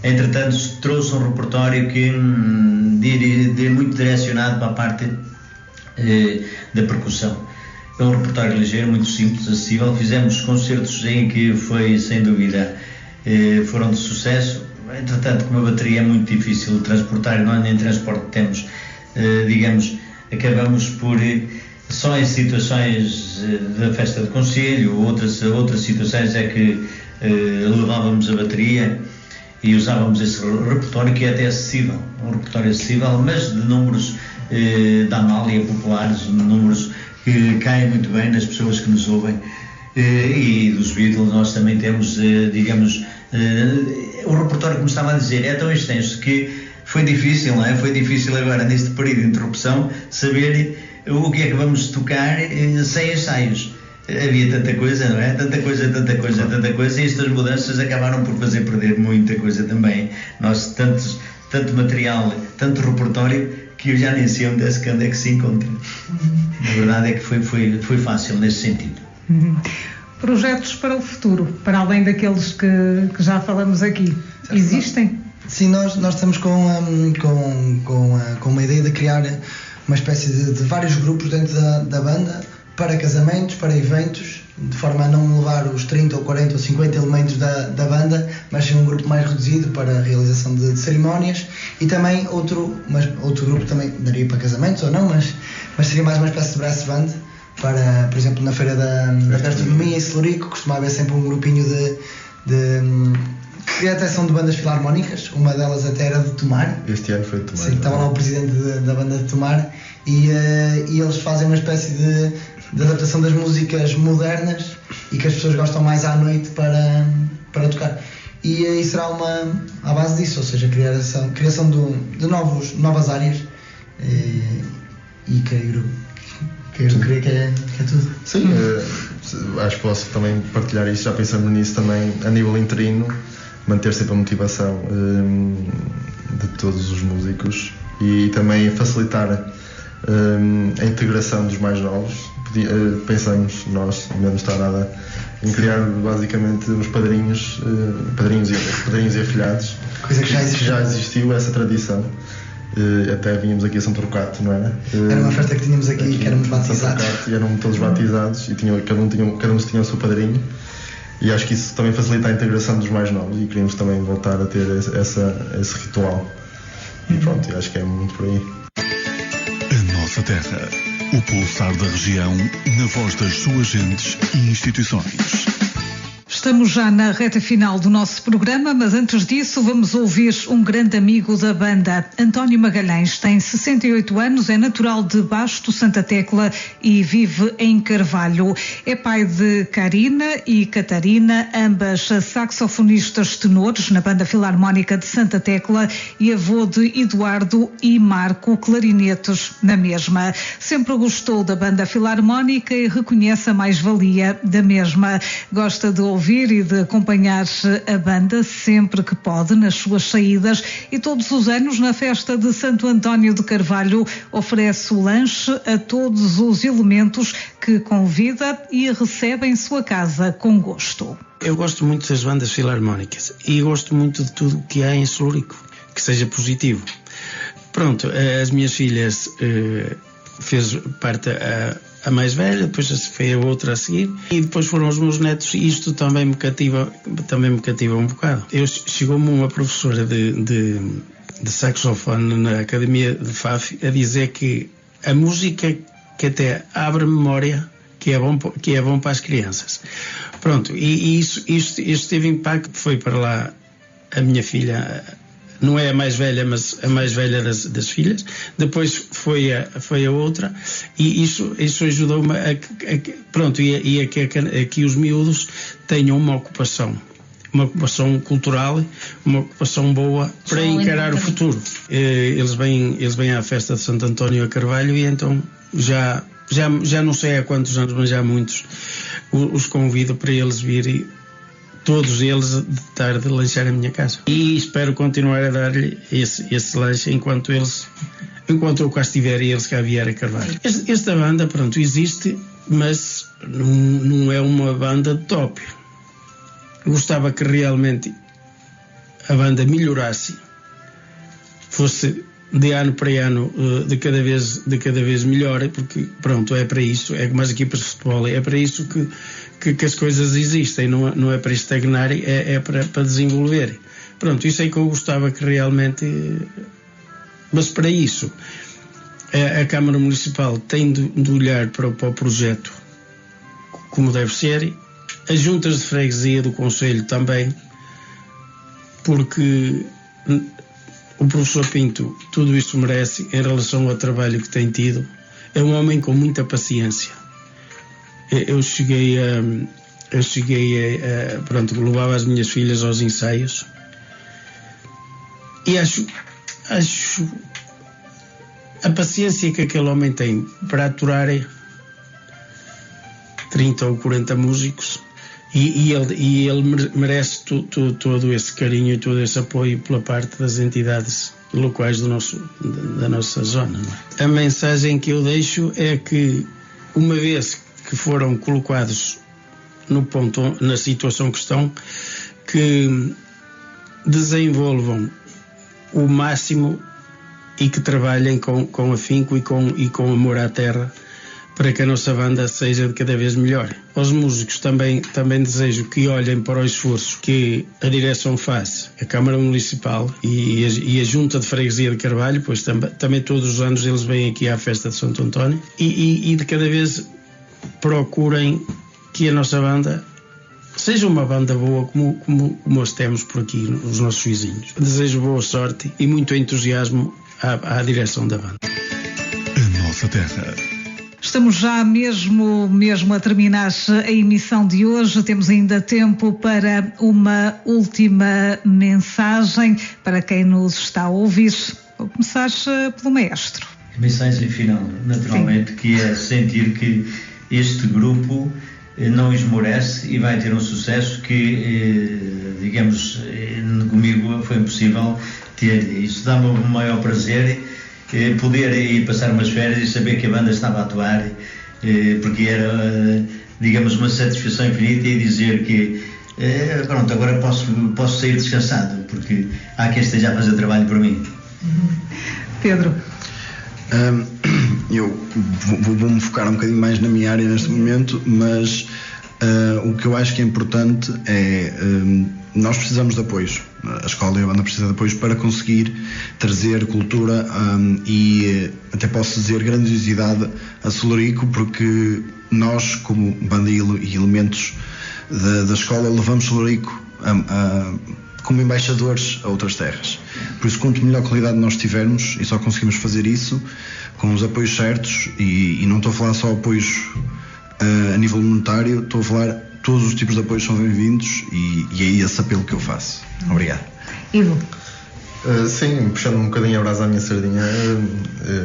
entretanto trouxe um repertório que muito direcionado para a parte da percussão. É um repertório ligeiro, muito simples, acessível. Fizemos concertos em que foi, sem dúvida, foram de sucesso. Entretanto, como a bateria é muito difícil de transportar e não nem transporte temos, digamos, acabamos por, só em situações da festa de conselho ou outras situações é que levávamos a bateria e usávamos esse repertório que é até acessível, um repertório acessível, mas de números da Amália populares, números que caem muito bem nas pessoas que nos ouvem, e dos Beatles nós também temos, digamos, o repertório que me estava a dizer é tão extenso que foi difícil, não é? Foi difícil agora, neste período de interrupção, saber o que é que vamos tocar sem ensaios. Havia tanta coisa, não é? Tanta coisa, e estas mudanças acabaram por fazer perder muita coisa também. Nós, tanto material, tanto repertório, que eu já nem sei onde é que se encontra. A verdade é que foi fácil nesse sentido. Projetos para o futuro, para além daqueles que já falamos aqui, existem? Sim, nós estamos com uma ideia de criar uma espécie de vários grupos dentro da banda, para casamentos, para eventos, de forma a não levar os 30 ou 40 ou 50 elementos da banda, mas sim um grupo mais reduzido para a realização de cerimónias, e também outro grupo também daria para casamentos ou não, mas seria mais uma espécie de brass band, para, por exemplo, na feira da gastronomia em Celurico, costuma haver sempre um grupinho que até são de bandas filarmónicas, uma delas até era de Tomar. Este ano foi de Tomar. Sim, estava lá o presidente da banda de Tomar, e eles fazem uma espécie de adaptação das músicas modernas e que as pessoas gostam mais à noite para tocar. E será à base disso, ou seja, criação de novas áreas, e creio que é tudo. Sim, acho que posso também partilhar isso, já pensando nisso também a nível interino, manter sempre a motivação de todos os músicos e também facilitar a integração dos mais novos. Pensamos nós, não está nada, em criar basicamente os padrinhos e afilhados, coisa que já existiu essa tradição. Até vínhamos aqui a São Torquato, não era? Era uma festa que tínhamos aqui que éramos batizados. E eram todos batizados e cada um tinha o seu padrinho, e acho que isso também facilita a integração dos mais novos, e queríamos também voltar a ter esse ritual. E pronto, acho que é muito por aí. A nossa terra, o pulsar da região, na voz das suas gentes e instituições. Estamos já na reta final do nosso programa, mas antes disso vamos ouvir um grande amigo da banda. António Magalhães tem 68 anos, é natural de Basto, Santa Tecla, e vive em Carvalho. É pai de Karina e Catarina, ambas saxofonistas tenores na Banda Filarmónica de Santa Tecla, e avô de Eduardo e Marco, clarinetes na mesma. Sempre gostou da Banda Filarmónica e reconhece a mais-valia da mesma. Gosta de ouvir e de acompanhar a banda sempre que pode nas suas saídas, e todos os anos na festa de Santo António de Carvalho oferece o lanche a todos os elementos que convida e recebe em sua casa com gosto. Eu gosto muito das bandas filarmónicas e gosto muito de tudo que há em Celurico, que seja positivo. Pronto, as minhas filhas fez parte a mais velha, depois foi a outra a seguir, e depois foram os meus netos, e isto também me cativa um bocado. Chegou-me uma professora de saxofone na Academia de Faf a dizer que a música que até abre memória, que é bom para as crianças. Pronto, e isso teve impacto. Foi para lá a minha filha, não é a mais velha, mas a mais velha das filhas. Depois foi a outra, e isso ajudou-me a que os miúdos tenham uma ocupação cultural, uma ocupação boa para encarar o futuro. Eles vêm à festa de Santo António a Carvalho, e então já não sei há quantos anos, mas já muitos, os convido para eles virem, todos eles, de tarde, lanchar a minha casa. E espero continuar a dar-lhe esse lanche enquanto eu cá estiver e eles cá vierem a Carvalho. Esta banda, pronto, existe, mas não é uma banda de top. Gostava que realmente a banda melhorasse, fosse de ano para ano de cada vez melhor, porque pronto, é para isso, é como as equipas de futebol, é para isso que as coisas existem, não é para estagnar, é para desenvolver. Pronto, isso é que eu gostava que realmente, mas para isso a Câmara Municipal tem de olhar para o projeto como deve ser, as juntas de freguesia do Conselho também, porque o professor Pinto tudo isso merece em relação ao trabalho que tem tido. É um homem com muita paciência. Eu cheguei a pronto, levava as minhas filhas aos ensaios e acho a paciência que aquele homem tem para aturar 30 ou 40 músicos, e ele merece todo esse carinho e todo esse apoio pela parte das entidades locais da nossa zona, não é? A mensagem que eu deixo é que, uma vez que foram colocados no ponto, na situação que estão, que desenvolvam o máximo e que trabalhem com afinco e com amor à terra, para que a nossa banda seja de cada vez melhor. Aos músicos também desejo que olhem para o esforço que a direção faz, a Câmara Municipal e a Junta de Freguesia de Carvalho, pois também todos os anos eles vêm aqui à festa de Santo António, e de cada vez procurem que a nossa banda seja uma banda boa como as temos por aqui, os nossos vizinhos. Desejo boa sorte e muito entusiasmo à direção da banda. A nossa terra. Estamos já mesmo a terminar a emissão de hoje. Temos ainda tempo para uma última mensagem para quem nos está a ouvir. Vou começar pelo maestro. A mensagem final, naturalmente, que é sentir que este grupo não esmorece e vai ter um sucesso que, digamos, comigo foi impossível ter. Isso dá-me o maior prazer, poder ir passar umas férias e saber que a banda estava a atuar, porque era, digamos, uma satisfação infinita, e dizer que pronto, agora posso sair descansado, porque há quem esteja a fazer trabalho por mim. Pedro. Eu vou-me focar um bocadinho mais na minha área neste momento, mas o que eu acho que é importante é nós precisamos de apoios. A escola e a banda precisam de apoios para conseguir trazer cultura e até posso dizer grandiosidade a Celurico, porque nós, como banda e elementos da escola, levamos Celurico como embaixadores a outras terras. Por isso, quanto melhor qualidade nós tivermos, e só conseguimos fazer isso com os apoios certos, e não estou a falar só apoios a nível monetário, estou a falar todos os tipos de apoios são bem-vindos, e é esse apelo que eu faço. Obrigado. Ivo. Sim, puxando um bocadinho a brasa à minha sardinha,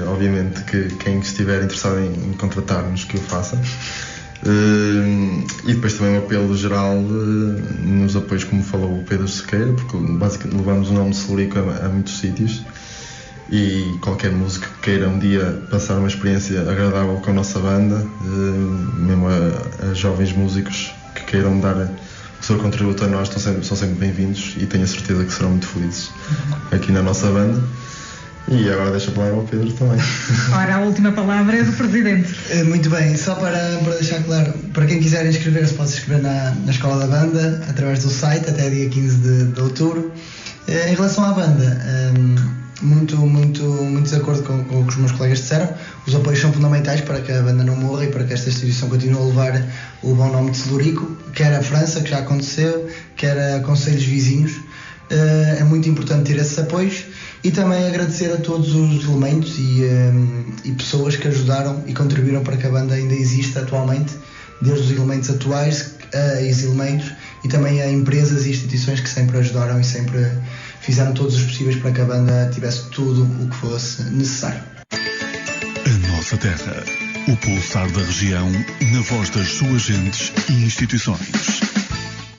obviamente que quem estiver interessado em contratar-nos, que o faça. E depois também um apelo geral nos apoios, como falou o Pedro Sequeira, porque basicamente levamos o nome de Celurico a muitos sítios, e qualquer músico que queira um dia passar uma experiência agradável com a nossa banda, mesmo a jovens músicos que queiram dar o seu contributo a nós, são sempre bem-vindos, e tenho a certeza que serão muito felizes aqui na nossa banda. E agora deixa a palavra ao Pedro também. Ora, a última palavra é do Presidente. Muito bem, só para deixar claro, para quem quiser inscrever-se, pode se inscrever na Escola da Banda, através do site, até dia 15 de outubro. Em relação à banda, muito de acordo com o que os meus colegas disseram, os apoios são fundamentais para que a banda não morra e para que esta instituição continue a levar o bom nome de Celurico, quer a França, que já aconteceu, quer a concelhos vizinhos. É muito importante ter esses apoios, e também agradecer a todos os elementos e pessoas que ajudaram e contribuíram para que a banda ainda exista atualmente, desde os elementos atuais a ex-elementos, e também a empresas e instituições que sempre ajudaram e sempre fizeram todos os possíveis para que a banda tivesse tudo o que fosse necessário. A nossa terra, o pulsar da região, na voz das suas gentes e instituições.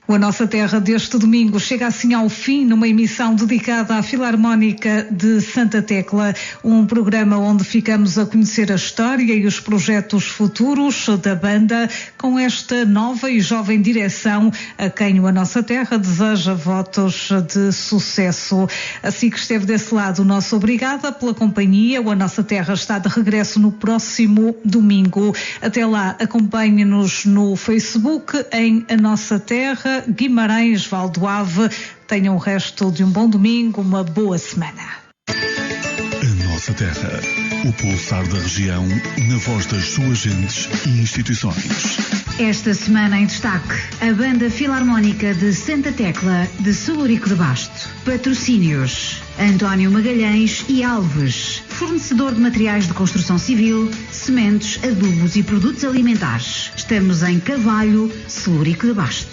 O A Nossa Terra deste domingo chega assim ao fim numa emissão dedicada à Filarmónica de Santa Tecla, um programa onde ficamos a conhecer a história e os projetos futuros da banda com esta nova e jovem direção a quem o A Nossa Terra deseja votos de sucesso. Assim que esteve desse lado, nosso obrigada pela companhia. O A Nossa Terra está de regresso no próximo domingo. Até lá, acompanhe-nos no Facebook em A Nossa Terra, Guimarães, Valdoave. Tenham o resto de um bom domingo, uma boa semana. A Nossa Terra, o pulsar da região, na voz das suas gentes e instituições. Esta semana em destaque, a Banda Filarmónica de Santa Tecla de Celurico de Basto. Patrocínios: António Magalhães e Alves, fornecedor de materiais de construção civil, sementes, adubos e produtos alimentares. Estamos em Carvalho, Celurico de Basto.